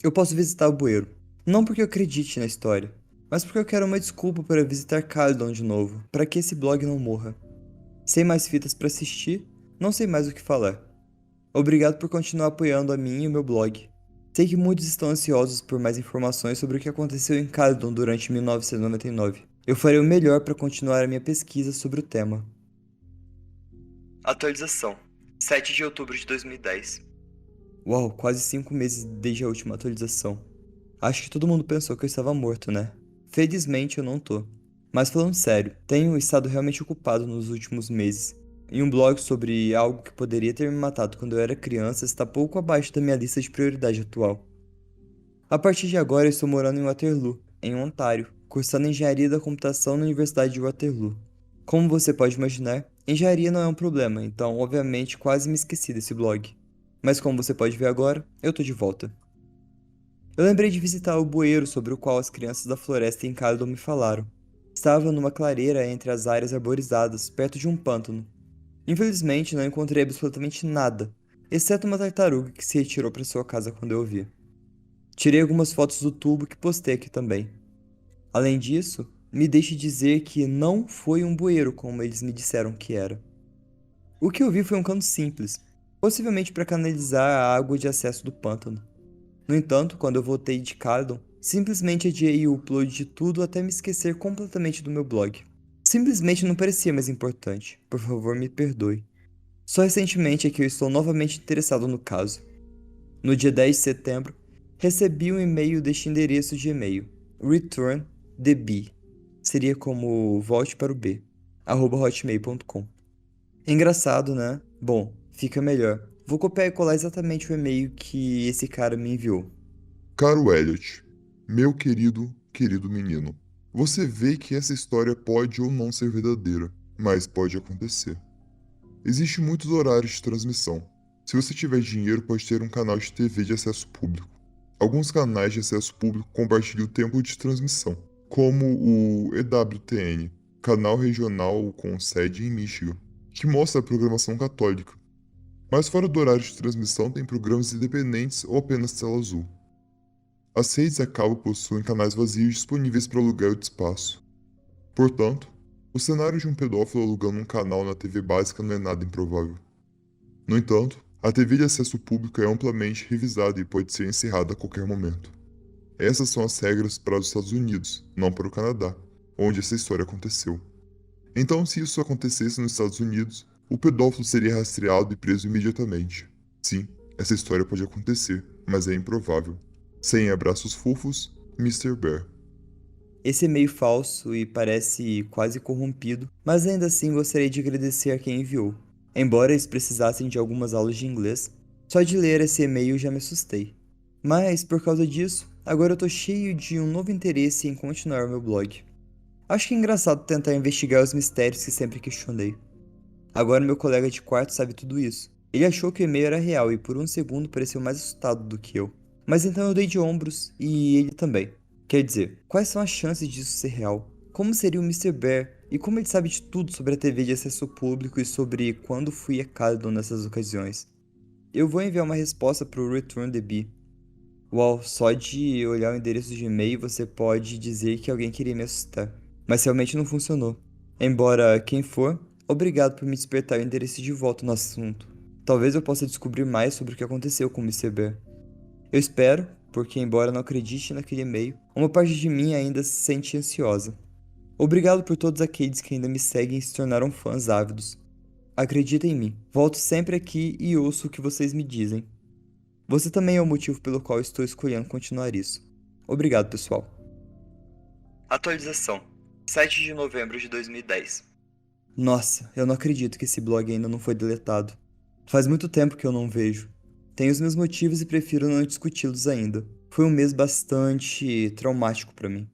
Eu posso visitar o bueiro, não porque eu acredite na história, mas porque eu quero uma desculpa para visitar Caledon de novo, para que esse blog não morra. Sem mais fitas para assistir, não sei mais o que falar. Obrigado por continuar apoiando a mim e o meu blog. Sei que muitos estão ansiosos por mais informações sobre o que aconteceu em Caledon durante 1999. Eu farei o melhor para continuar a minha pesquisa sobre o tema. Atualização: 7 de outubro de 2010. Uau, quase 5 meses desde a última atualização. Acho que todo mundo pensou que eu estava morto, né? Felizmente eu não tô. Mas falando sério, tenho estado realmente ocupado nos últimos meses. E um blog sobre algo que poderia ter me matado quando eu era criança está pouco abaixo da minha lista de prioridade atual. A partir de agora eu estou morando em Waterloo, em Ontário, cursando Engenharia da Computação na Universidade de Waterloo. Como você pode imaginar, engenharia não é um problema, então obviamente quase me esqueci desse blog. Mas como você pode ver agora, eu tô de volta. Eu lembrei de visitar o bueiro sobre o qual as crianças da floresta em Caledon me falaram. Estava numa clareira entre as áreas arborizadas, perto de um pântano. Infelizmente, não encontrei absolutamente nada, exceto uma tartaruga que se retirou para sua casa quando eu vi. Tirei algumas fotos do tubo que postei aqui também. Além disso, me deixe dizer que não foi um bueiro como eles me disseram que era. O que eu vi foi um cano simples, possivelmente para canalizar a água de acesso do pântano. No entanto, quando eu voltei de Cardon, simplesmente adiei o upload de tudo até me esquecer completamente do meu blog. Simplesmente não parecia mais importante, por favor me perdoe. Só recentemente é que eu estou novamente interessado no caso. No dia 10 de setembro, recebi um e-mail deste endereço de e-mail, returntheb, seria como volte para o B, @hotmail.com. Engraçado, né? Bom, fica melhor. Vou copiar e colar exatamente o e-mail que esse cara me enviou. Caro Elliot, meu querido menino, você vê que essa história pode ou não ser verdadeira, mas pode acontecer. Existem muitos horários de transmissão. Se você tiver dinheiro, pode ter um canal de TV de acesso público. Alguns canais de acesso público compartilham o tempo de transmissão, como o EWTN, canal regional com sede em Michigan, que mostra a programação católica. Mas fora do horário de transmissão tem programas independentes ou apenas tela azul. As redes a cabo possuem canais vazios disponíveis para aluguel de espaço. Portanto, o cenário de um pedófilo alugando um canal na TV básica não é nada improvável. No entanto, a TV de acesso público é amplamente revisada e pode ser encerrada a qualquer momento. Essas são as regras para os Estados Unidos, não para o Canadá, onde essa história aconteceu. Então, se isso acontecesse nos Estados Unidos, o pedófilo seria rastreado e preso imediatamente. Sim, essa história pode acontecer, mas é improvável. Sem abraços fofos, Mr. Bear. Esse e-mail falso e parece quase corrompido, mas ainda assim gostaria de agradecer a quem enviou. Embora eles precisassem de algumas aulas de inglês, só de ler esse e-mail já me assustei. Mas, por causa disso, agora eu tô cheio de um novo interesse em continuar o meu blog. Acho que é engraçado tentar investigar os mistérios que sempre questionei. Agora meu colega de quarto sabe tudo isso. Ele achou que o e-mail era real e por um segundo pareceu mais assustado do que eu. Mas então eu dei de ombros e ele também. Quer dizer, quais são as chances disso ser real? Como seria o Mr. Bear e como ele sabe de tudo sobre a TV de acesso público e sobre quando fui a Caledon nessas ocasiões? Eu vou enviar uma resposta pro ReturnDB. Uau, só de olhar o endereço de e-mail você pode dizer que alguém queria me assustar. Mas realmente não funcionou. Embora quem for, obrigado por me despertar o interesse de volta no assunto. Talvez eu possa descobrir mais sobre o que aconteceu com o Mr. Bear. Eu espero, porque embora não acredite naquele e-mail, uma parte de mim ainda se sente ansiosa. Obrigado por todos aqueles que ainda me seguem e se tornaram fãs ávidos. Acredita em mim. Volto sempre aqui e ouço o que vocês me dizem. Você também é o motivo pelo qual estou escolhendo continuar isso. Obrigado, pessoal. Atualização: 7 de novembro de 2010. Nossa, eu não acredito que esse blog ainda não foi deletado. Faz muito tempo que eu não vejo. Tenho os meus motivos e prefiro não discuti-los ainda. Foi um mês bastante traumático para mim.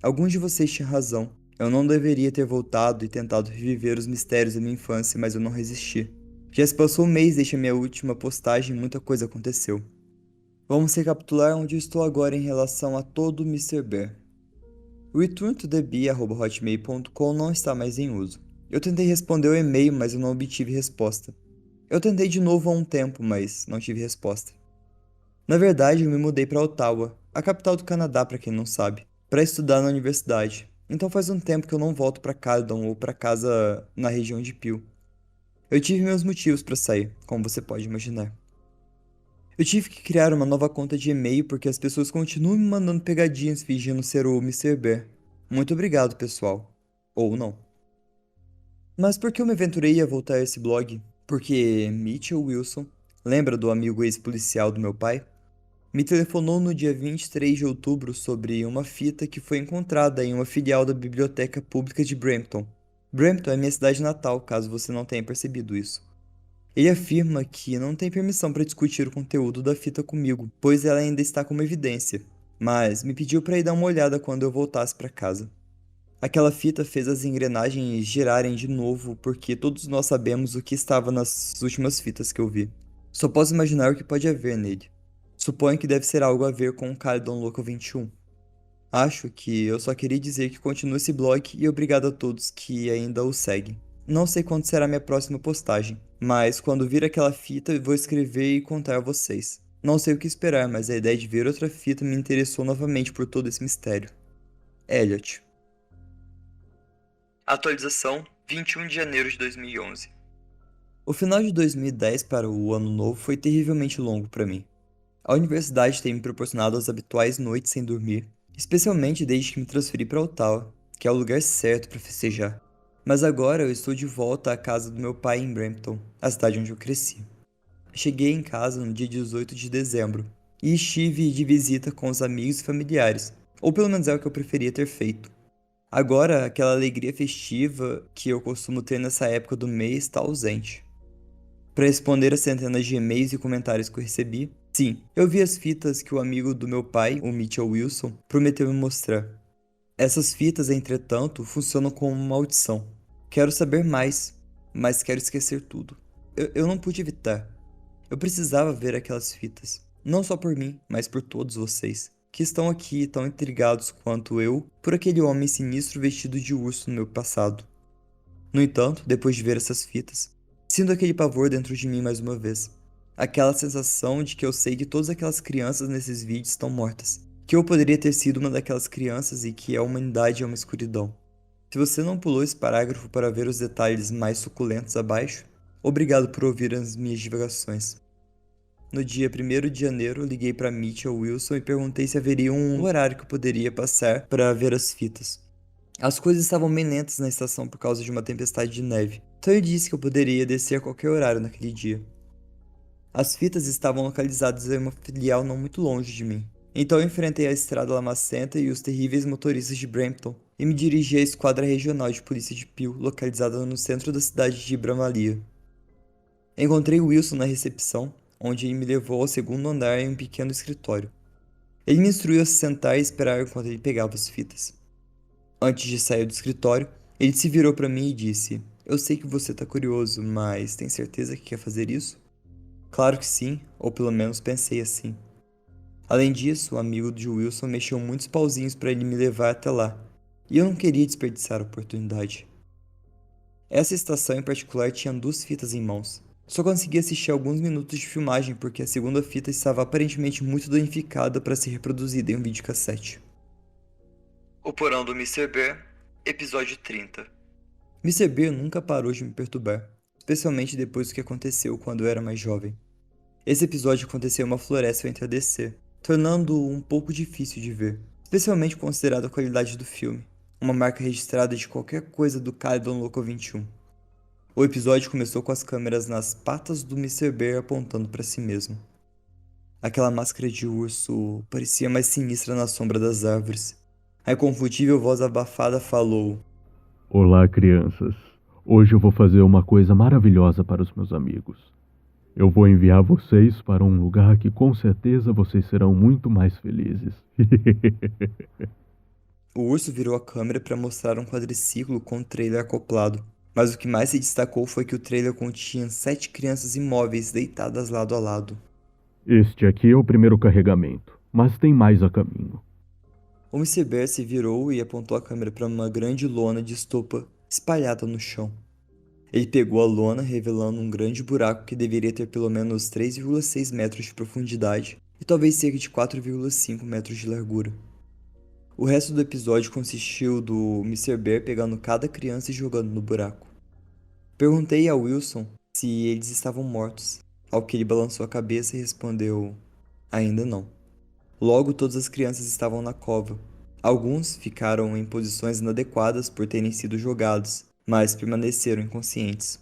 Alguns de vocês tinham razão. Eu não deveria ter voltado e tentado reviver os mistérios da minha infância, mas eu não resisti. Já se passou um mês desde a minha última postagem e muita coisa aconteceu. Vamos recapitular onde eu estou agora em relação a todo o Mr. Bear. O returntotheb@hotmail.com não está mais em uso. Eu tentei responder o e-mail, mas eu não obtive resposta. Eu tentei de novo há um tempo, mas não tive resposta. Na verdade, eu me mudei para Ottawa, a capital do Canadá para quem não sabe, para estudar na universidade. Então faz um tempo que eu não volto para Caledon ou para casa na região de Peel. Eu tive meus motivos para sair, como você pode imaginar. Eu tive que criar uma nova conta de e-mail porque as pessoas continuam me mandando pegadinhas fingindo ser o Mr. Bear. Muito obrigado, pessoal. Ou não. Mas por que eu me aventurei a voltar a esse blog? Porque Mitchell Wilson, lembra do amigo ex-policial do meu pai? Me telefonou no dia 23 de outubro sobre uma fita que foi encontrada em uma filial da Biblioteca Pública de Brampton. Brampton é minha cidade natal, caso você não tenha percebido isso. Ele afirma que não tem permissão para discutir o conteúdo da fita comigo, pois ela ainda está como evidência, mas me pediu para ir dar uma olhada quando eu voltasse para casa. Aquela fita fez as engrenagens girarem de novo porque todos nós sabemos o que estava nas últimas fitas que eu vi. Só posso imaginar o que pode haver nele. Suponho que deve ser algo a ver com o Caledon Local 21. Acho que eu só queria dizer que continuo esse blog e obrigado a todos que ainda o seguem. Não sei quando será minha próxima postagem, mas quando vir aquela fita vou escrever e contar a vocês. Não sei o que esperar, mas a ideia de ver outra fita me interessou novamente por todo esse mistério. Elliot. Atualização 21 de janeiro de 2011. O final de 2010 para o ano novo foi terrivelmente longo para mim. A universidade tem me proporcionado as habituais noites sem dormir, especialmente desde que me transferi para Ottawa, que é o lugar certo para festejar. Mas agora eu estou de volta à casa do meu pai em Brampton, a cidade onde eu cresci. Cheguei em casa no dia 18 de dezembro e estive de visita com os amigos e familiares, ou pelo menos é o que eu preferia ter feito. Agora, aquela alegria festiva que eu costumo ter nessa época do mês está ausente. Para responder às centenas de e-mails e comentários que eu recebi, sim, eu vi as fitas que o amigo do meu pai, o Mitchell Wilson, prometeu me mostrar. Essas fitas, entretanto, funcionam como uma maldição. Quero saber mais, mas quero esquecer tudo. Eu não pude evitar. Eu precisava ver aquelas fitas. Não só por mim, mas por todos vocês, que estão aqui tão intrigados quanto eu por aquele homem sinistro vestido de urso no meu passado. No entanto, depois de ver essas fitas, sinto aquele pavor dentro de mim mais uma vez. Aquela sensação de que eu sei que todas aquelas crianças nesses vídeos estão mortas. Que eu poderia ter sido uma daquelas crianças e que a humanidade é uma escuridão. Se você não pulou esse parágrafo para ver os detalhes mais suculentos abaixo, obrigado por ouvir as minhas divagações. No dia 1º de janeiro, liguei para Mitchell Wilson e perguntei se haveria um horário que eu poderia passar para ver as fitas. As coisas estavam bem lentas na estação por causa de uma tempestade de neve, então ele disse que eu poderia descer a qualquer horário naquele dia. As fitas estavam localizadas em uma filial não muito longe de mim, então eu enfrentei a estrada lamacenta e os terríveis motoristas de Brampton e me dirigi à esquadra regional de polícia de Peel, localizada no centro da cidade de Bramalea. Encontrei Wilson na recepção, onde ele me levou ao segundo andar em um pequeno escritório. Ele me instruiu a se sentar e esperar enquanto ele pegava as fitas. Antes de sair do escritório, ele se virou para mim e disse: "Eu sei que você tá curioso, mas tem certeza que quer fazer isso?" Claro que sim, ou pelo menos pensei assim. Além disso, o amigo de Wilson mexeu muitos pauzinhos para ele me levar até lá, e eu não queria desperdiçar a oportunidade. Essa estação em particular tinha 2 fitas em mãos. Só consegui assistir alguns minutos de filmagem porque a segunda fita estava aparentemente muito danificada para ser reproduzida em um videocassete. O Porão do Mr. Bear, episódio 30. Mr. Bear nunca parou de me perturbar, especialmente depois do que aconteceu quando eu era mais jovem. Esse episódio aconteceu em uma floresta ao entardecer, tornando-o um pouco difícil de ver, especialmente considerado a qualidade do filme, uma marca registrada de qualquer coisa do Caledon Local 21. O episódio começou com as câmeras nas patas do Mr. Bear apontando para si mesmo. Aquela máscara de urso parecia mais sinistra na sombra das árvores. A inconfundível voz abafada falou: Olá, crianças. Hoje eu vou fazer uma coisa maravilhosa para os meus amigos. Eu vou enviar vocês para um lugar que com certeza vocês serão muito mais felizes. O urso virou a câmera para mostrar um quadriciclo com um trailer acoplado. Mas o que mais se destacou foi que o trailer continha 7 crianças imóveis deitadas lado a lado. Este aqui é o primeiro carregamento, mas tem mais a caminho. O Mr. Bear se virou e apontou a câmera para uma grande lona de estopa espalhada no chão. Ele pegou a lona, revelando um grande buraco que deveria ter pelo menos 3,6 metros de profundidade e talvez cerca de 4,5 metros de largura. O resto do episódio consistiu do Mr. Bear pegando cada criança e jogando no buraco. Perguntei a Wilson se eles estavam mortos, ao que ele balançou a cabeça e respondeu: ainda não. Logo todas as crianças estavam na cova. Alguns ficaram em posições inadequadas por terem sido jogados, mas permaneceram inconscientes.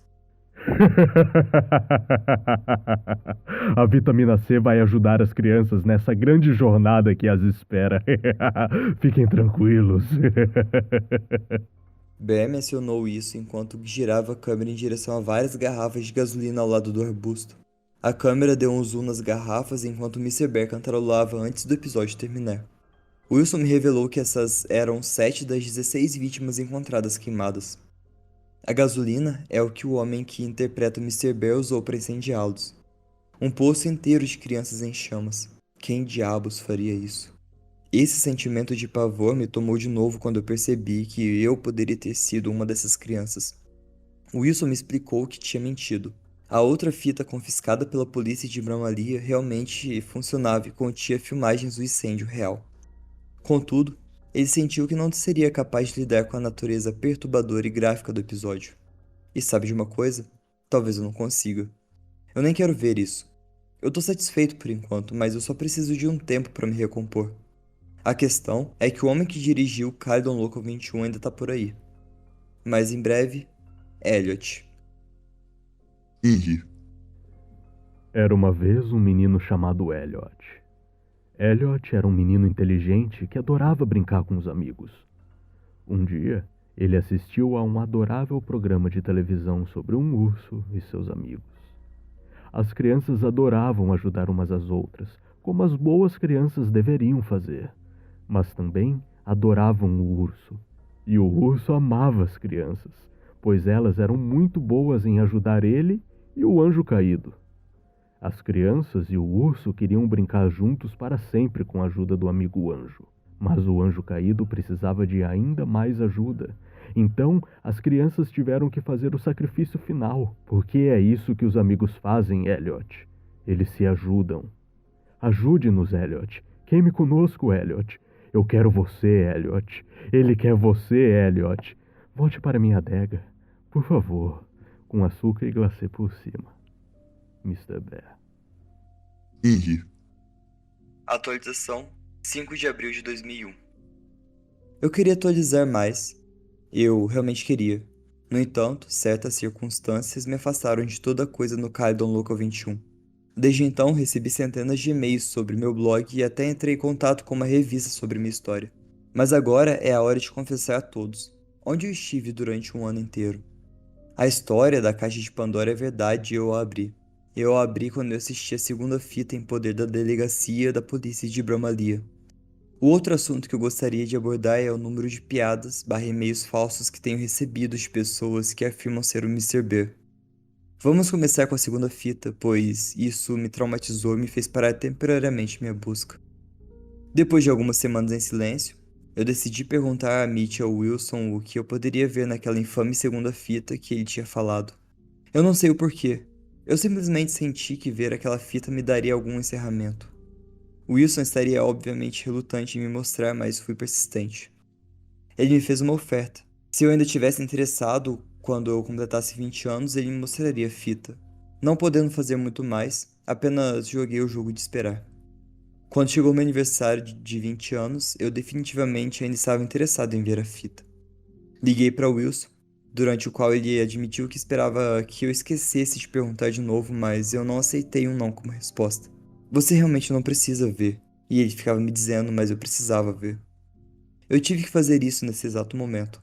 A vitamina C vai ajudar as crianças nessa grande jornada que as espera. Fiquem tranquilos. Bear mencionou isso enquanto girava a câmera em direção a várias garrafas de gasolina ao lado do arbusto. A câmera deu um zoom nas garrafas enquanto o Mr. Bear cantarolava antes do episódio terminar. Wilson me revelou que essas eram 7 das 16 vítimas encontradas queimadas. A gasolina é o que o homem que interpreta o Mr. Bear usou para incendiá-los. Um poço inteiro de crianças em chamas. Quem diabos faria isso? Esse sentimento de pavor me tomou de novo quando eu percebi que eu poderia ter sido uma dessas crianças. Wilson me explicou que tinha mentido. A outra fita confiscada pela polícia de Bramalia realmente funcionava e continha filmagens do incêndio real. Contudo, ele sentiu que não seria capaz de lidar com a natureza perturbadora e gráfica do episódio. E sabe de uma coisa? Talvez eu não consiga. Eu nem quero ver isso. Eu tô satisfeito por enquanto, mas eu só preciso de um tempo para me recompor. A questão é que o homem que dirigiu Caledon Local 21 ainda tá por aí. Mas em breve, Elliot. Henry. Era uma vez um menino chamado Elliot. Elliot era um menino inteligente que adorava brincar com os amigos. Um dia, ele assistiu a um adorável programa de televisão sobre um urso e seus amigos. As crianças adoravam ajudar umas às outras, como as boas crianças deveriam fazer, mas também adoravam o urso. E o urso amava as crianças, pois elas eram muito boas em ajudar ele e o anjo caído. As crianças e o urso queriam brincar juntos para sempre com a ajuda do amigo anjo. Mas o anjo caído precisava de ainda mais ajuda. Então, as crianças tiveram que fazer o sacrifício final. Porque é isso que os amigos fazem, Elliot. Eles se ajudam. Ajude-nos, Elliot. Queime conosco, Elliot. Eu quero você, Elliot. Ele quer você, Elliot. Volte para minha adega, por favor, com açúcar e glacê por cima. Mr. Bear. Henry. Atualização 5 de abril de 2001. Eu queria atualizar mais. Eu realmente queria. No entanto, certas circunstâncias me afastaram de toda coisa no Caledon Local 21. Desde então, recebi centenas de e-mails sobre meu blog e até entrei em contato com uma revista sobre minha história. Mas agora é a hora de confessar a todos onde eu estive durante um ano inteiro. A história da Caixa de Pandora é verdade e eu a abri. Eu a abri quando eu assisti a segunda fita em poder da delegacia da polícia de Bramalia. O outro assunto que eu gostaria de abordar é o número de piadas/e-mails falsos que tenho recebido de pessoas que afirmam ser o Mr. Bear. Vamos começar com a segunda fita, pois isso me traumatizou e me fez parar temporariamente minha busca. Depois de algumas semanas em silêncio, eu decidi perguntar a Mitchell Wilson o que eu poderia ver naquela infame segunda fita que ele tinha falado. Eu não sei o porquê. Eu simplesmente senti que ver aquela fita me daria algum encerramento. Wilson estaria obviamente relutante em me mostrar, mas fui persistente. Ele me fez uma oferta. Se eu ainda tivesse interessado quando eu completasse 20 anos, ele me mostraria a fita. Não podendo fazer muito mais, apenas joguei o jogo de esperar. Quando chegou meu aniversário de 20 anos, eu definitivamente ainda estava interessado em ver a fita. Liguei para Wilson, durante o qual ele admitiu que esperava que eu esquecesse de perguntar de novo, mas eu não aceitei um não como resposta. Você realmente não precisa ver. E ele ficava me dizendo, mas eu precisava ver. Eu tive que fazer isso nesse exato momento.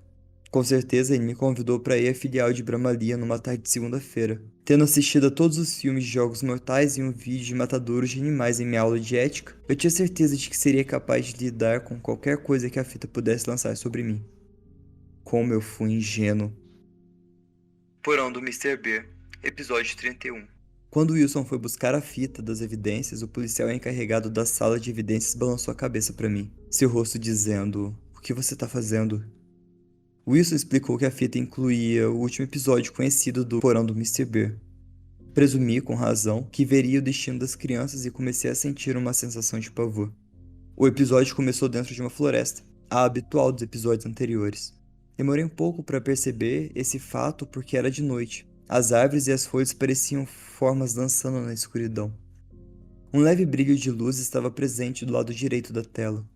Com certeza ele me convidou para ir à filial de Bramalia numa tarde de segunda-feira. Tendo assistido a todos os filmes de Jogos Mortais e um vídeo de matadouros de animais em minha aula de ética, eu tinha certeza de que seria capaz de lidar com qualquer coisa que a fita pudesse lançar sobre mim. Como eu fui ingênuo. Porão do Mr. Bear, episódio 31. Quando Wilson foi buscar a fita das evidências, o policial encarregado da sala de evidências balançou a cabeça para mim, seu rosto dizendo: "O que você tá fazendo?" Wilson explicou que a fita incluía o último episódio conhecido do Porão do Mr. Bear. Presumi, com razão, que veria o destino das crianças e comecei a sentir uma sensação de pavor. O episódio começou dentro de uma floresta, a habitual dos episódios anteriores. Demorei um pouco para perceber esse fato porque era de noite. As árvores e as folhas pareciam formas dançando na escuridão. Um leve brilho de luz estava presente do lado direito da tela.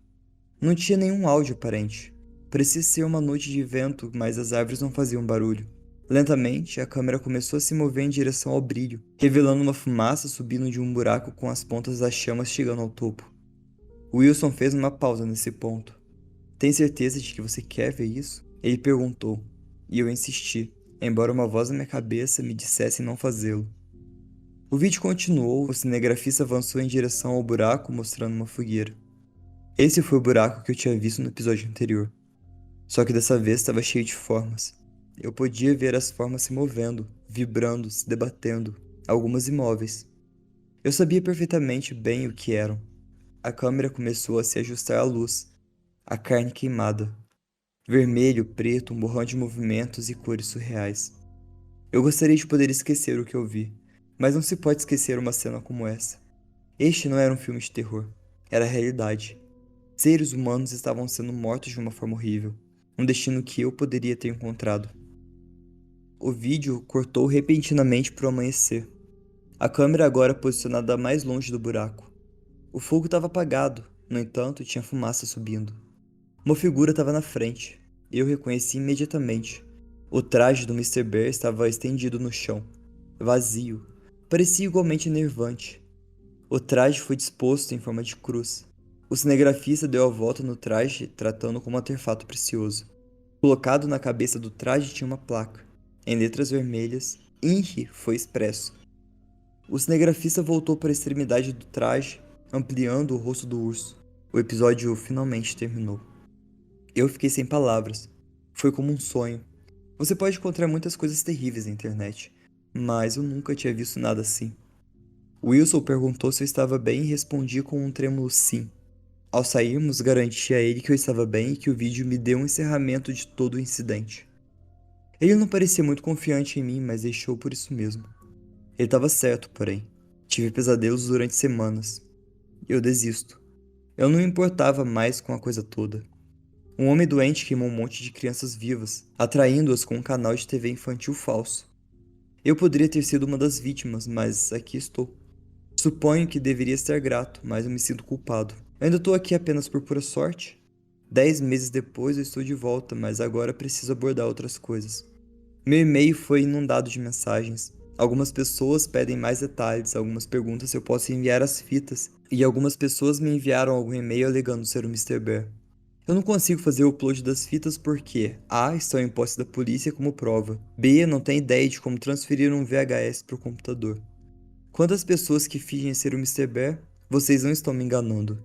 Não tinha nenhum áudio aparente. Parecia ser uma noite de vento, mas as árvores não faziam barulho. Lentamente, a câmera começou a se mover em direção ao brilho, revelando uma fumaça subindo de um buraco com as pontas das chamas chegando ao topo. Wilson fez uma pausa nesse ponto. "Tem certeza de que você quer ver isso?" Ele perguntou, e eu insisti, embora uma voz na minha cabeça me dissesse não fazê-lo. O vídeo continuou, o cinegrafista avançou em direção ao buraco, mostrando uma fogueira. Esse foi o buraco que eu tinha visto no episódio anterior. Só que dessa vez estava cheio de formas. Eu podia ver as formas se movendo, vibrando, se debatendo, algumas imóveis. Eu sabia perfeitamente bem o que eram. A câmera começou a se ajustar à luz. A carne queimada. Vermelho, preto, um borrão de movimentos e cores surreais. Eu gostaria de poder esquecer o que eu vi, mas não se pode esquecer uma cena como essa. Este não era um filme de terror, era a realidade. Seres humanos estavam sendo mortos de uma forma horrível, um destino que eu poderia ter encontrado. O vídeo cortou repentinamente para o amanhecer. A câmera agora posicionada mais longe do buraco. O fogo estava apagado, no entanto, tinha fumaça subindo. Uma figura estava na frente. Eu reconheci imediatamente. O traje do Mister Bear estava estendido no chão, vazio. Parecia igualmente enervante. O traje foi disposto em forma de cruz. O cinegrafista deu a volta no traje, tratando como um artefato precioso. Colocado na cabeça do traje tinha uma placa. Em letras vermelhas, INRI foi expresso. O cinegrafista voltou para a extremidade do traje, ampliando o rosto do urso. O episódio finalmente terminou. Eu fiquei sem palavras. Foi como um sonho. Você pode encontrar muitas coisas terríveis na internet, mas eu nunca tinha visto nada assim. Wilson perguntou se eu estava bem e respondi com um trêmulo sim. Ao sairmos, garanti a ele que eu estava bem e que o vídeo me deu um encerramento de todo o incidente. Ele não parecia muito confiante em mim, mas deixou por isso mesmo. Ele estava certo, porém. Tive pesadelos durante semanas. Eu desisto. Eu não me importava mais com a coisa toda. Um homem doente queimou um monte de crianças vivas, atraindo-as com um canal de TV infantil falso. Eu poderia ter sido uma das vítimas, mas aqui estou. Suponho que deveria estar grato, mas eu me sinto culpado. Eu ainda estou aqui apenas por pura sorte? 10 meses depois eu estou de volta, mas agora preciso abordar outras coisas. Meu e-mail foi inundado de mensagens. Algumas pessoas pedem mais detalhes, algumas perguntam se eu posso enviar as fitas, e algumas pessoas me enviaram algum e-mail alegando ser o Mister Bear. Eu não consigo fazer o upload das fitas porque A. Estão em posse da polícia como prova, B. Não tenho ideia de como transferir um VHS para o computador. Quantas pessoas que fingem ser o Mister Bear, vocês não estão me enganando.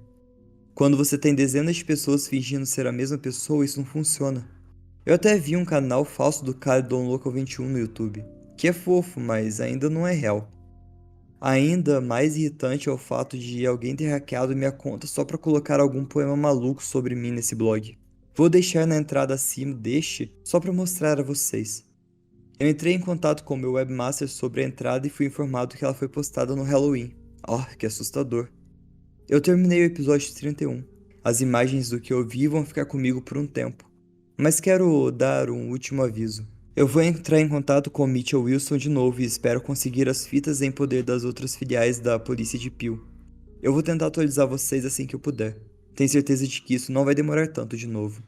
Quando você tem dezenas de pessoas fingindo ser a mesma pessoa, isso não funciona. Eu até vi um canal falso do Caledon Local 21 no YouTube, que é fofo, mas ainda não é real. Ainda mais irritante é o fato de alguém ter hackeado minha conta só pra colocar algum poema maluco sobre mim nesse blog. Vou deixar na entrada acima deste só pra mostrar a vocês. Eu entrei em contato com o meu webmaster sobre a entrada e fui informado que ela foi postada no Halloween. Oh, que assustador. Eu terminei o episódio 31. As imagens do que eu vi vão ficar comigo por um tempo. Mas quero dar um último aviso. Eu vou entrar em contato com o Mitchell Wilson de novo e espero conseguir as fitas em poder das outras filiais da polícia de Peel. Eu vou tentar atualizar vocês assim que eu puder. Tenho certeza de que isso não vai demorar tanto de novo.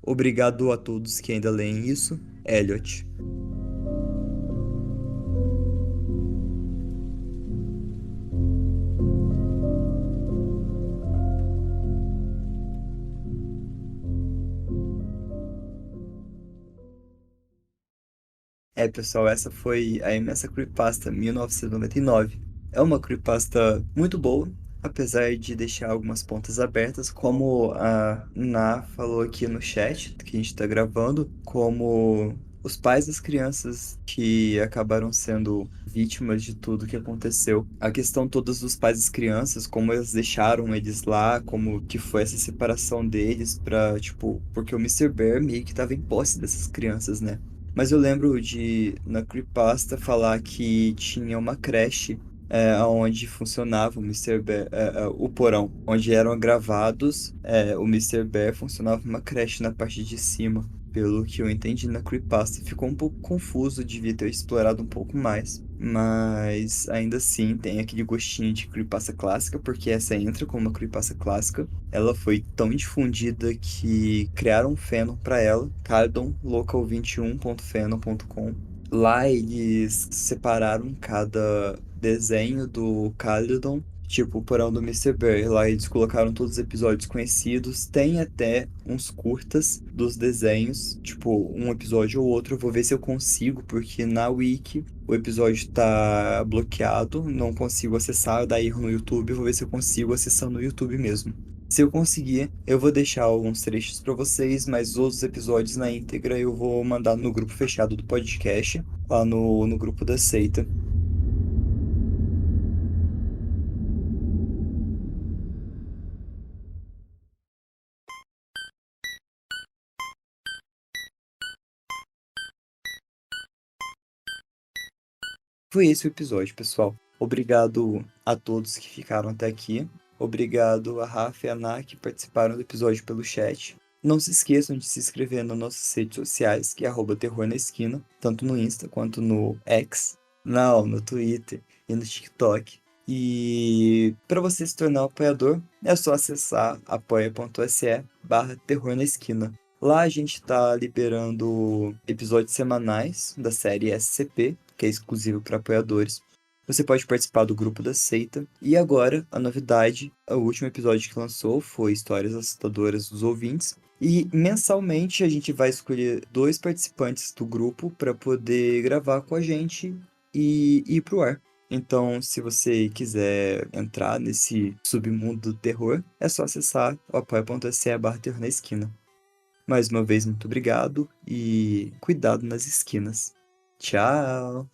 Obrigado a todos que ainda leem isso. Elliot. Pessoal, essa foi a Imensa Creepypasta 1999. É uma creepypasta muito boa, apesar de deixar algumas pontas abertas, como a Na falou aqui no chat, que a gente está gravando, como os pais das crianças que acabaram sendo vítimas de tudo que aconteceu. A questão todas dos pais das crianças, como eles deixaram eles lá, como que foi essa separação deles pra, tipo, porque o Mister Bear meio que tava em posse dessas crianças, né? Mas eu lembro de, na creepypasta, falar que tinha uma creche onde funcionava o Mister Bear, o porão, onde eram gravados, o Mister Bear funcionava uma creche na parte de cima. Pelo que eu entendi na creepypasta, ficou um pouco confuso, devia ter explorado um pouco mais. Mas ainda assim tem aquele gostinho de creepypasta clássica, porque essa entra como uma creepypasta clássica. Ela foi tão difundida que criaram um fandom para ela, cardonlocal21.fandom.com. Lá eles separaram cada desenho do Caledon, tipo o porão do Mister Bear. Lá eles colocaram todos os episódios conhecidos. Tem até uns curtas dos desenhos, tipo um episódio ou outro. Eu vou ver se eu consigo, porque na Wiki o episódio tá bloqueado, não consigo acessar, dá erro no YouTube. Eu vou ver se eu consigo acessar no YouTube mesmo. Se eu conseguir, eu vou deixar alguns trechos para vocês, mas os outros episódios na íntegra eu vou mandar no grupo fechado do podcast, lá no grupo da seita. Foi esse o episódio, pessoal. Obrigado a todos que ficaram até aqui. Obrigado a Rafa e a Ana que participaram do episódio pelo chat. Não se esqueçam de se inscrever nas nossas redes sociais, que é @terror na esquina, tanto no Insta quanto no X, não, no Twitter e no TikTok. E para você se tornar um apoiador, é só acessar apoia.se/terror na esquina. Lá a gente está liberando episódios semanais da série SCP, que é exclusivo para apoiadores. Você pode participar do grupo da seita. E agora, a novidade, o último episódio que lançou foi Histórias Assustadoras dos Ouvintes. E mensalmente a gente vai escolher 2 participantes do grupo para poder gravar com a gente e ir pro ar. Então, se você quiser entrar nesse submundo do terror, é só acessar o apoia.se/terror na esquina. Mais uma vez, muito obrigado e cuidado nas esquinas. Tchau!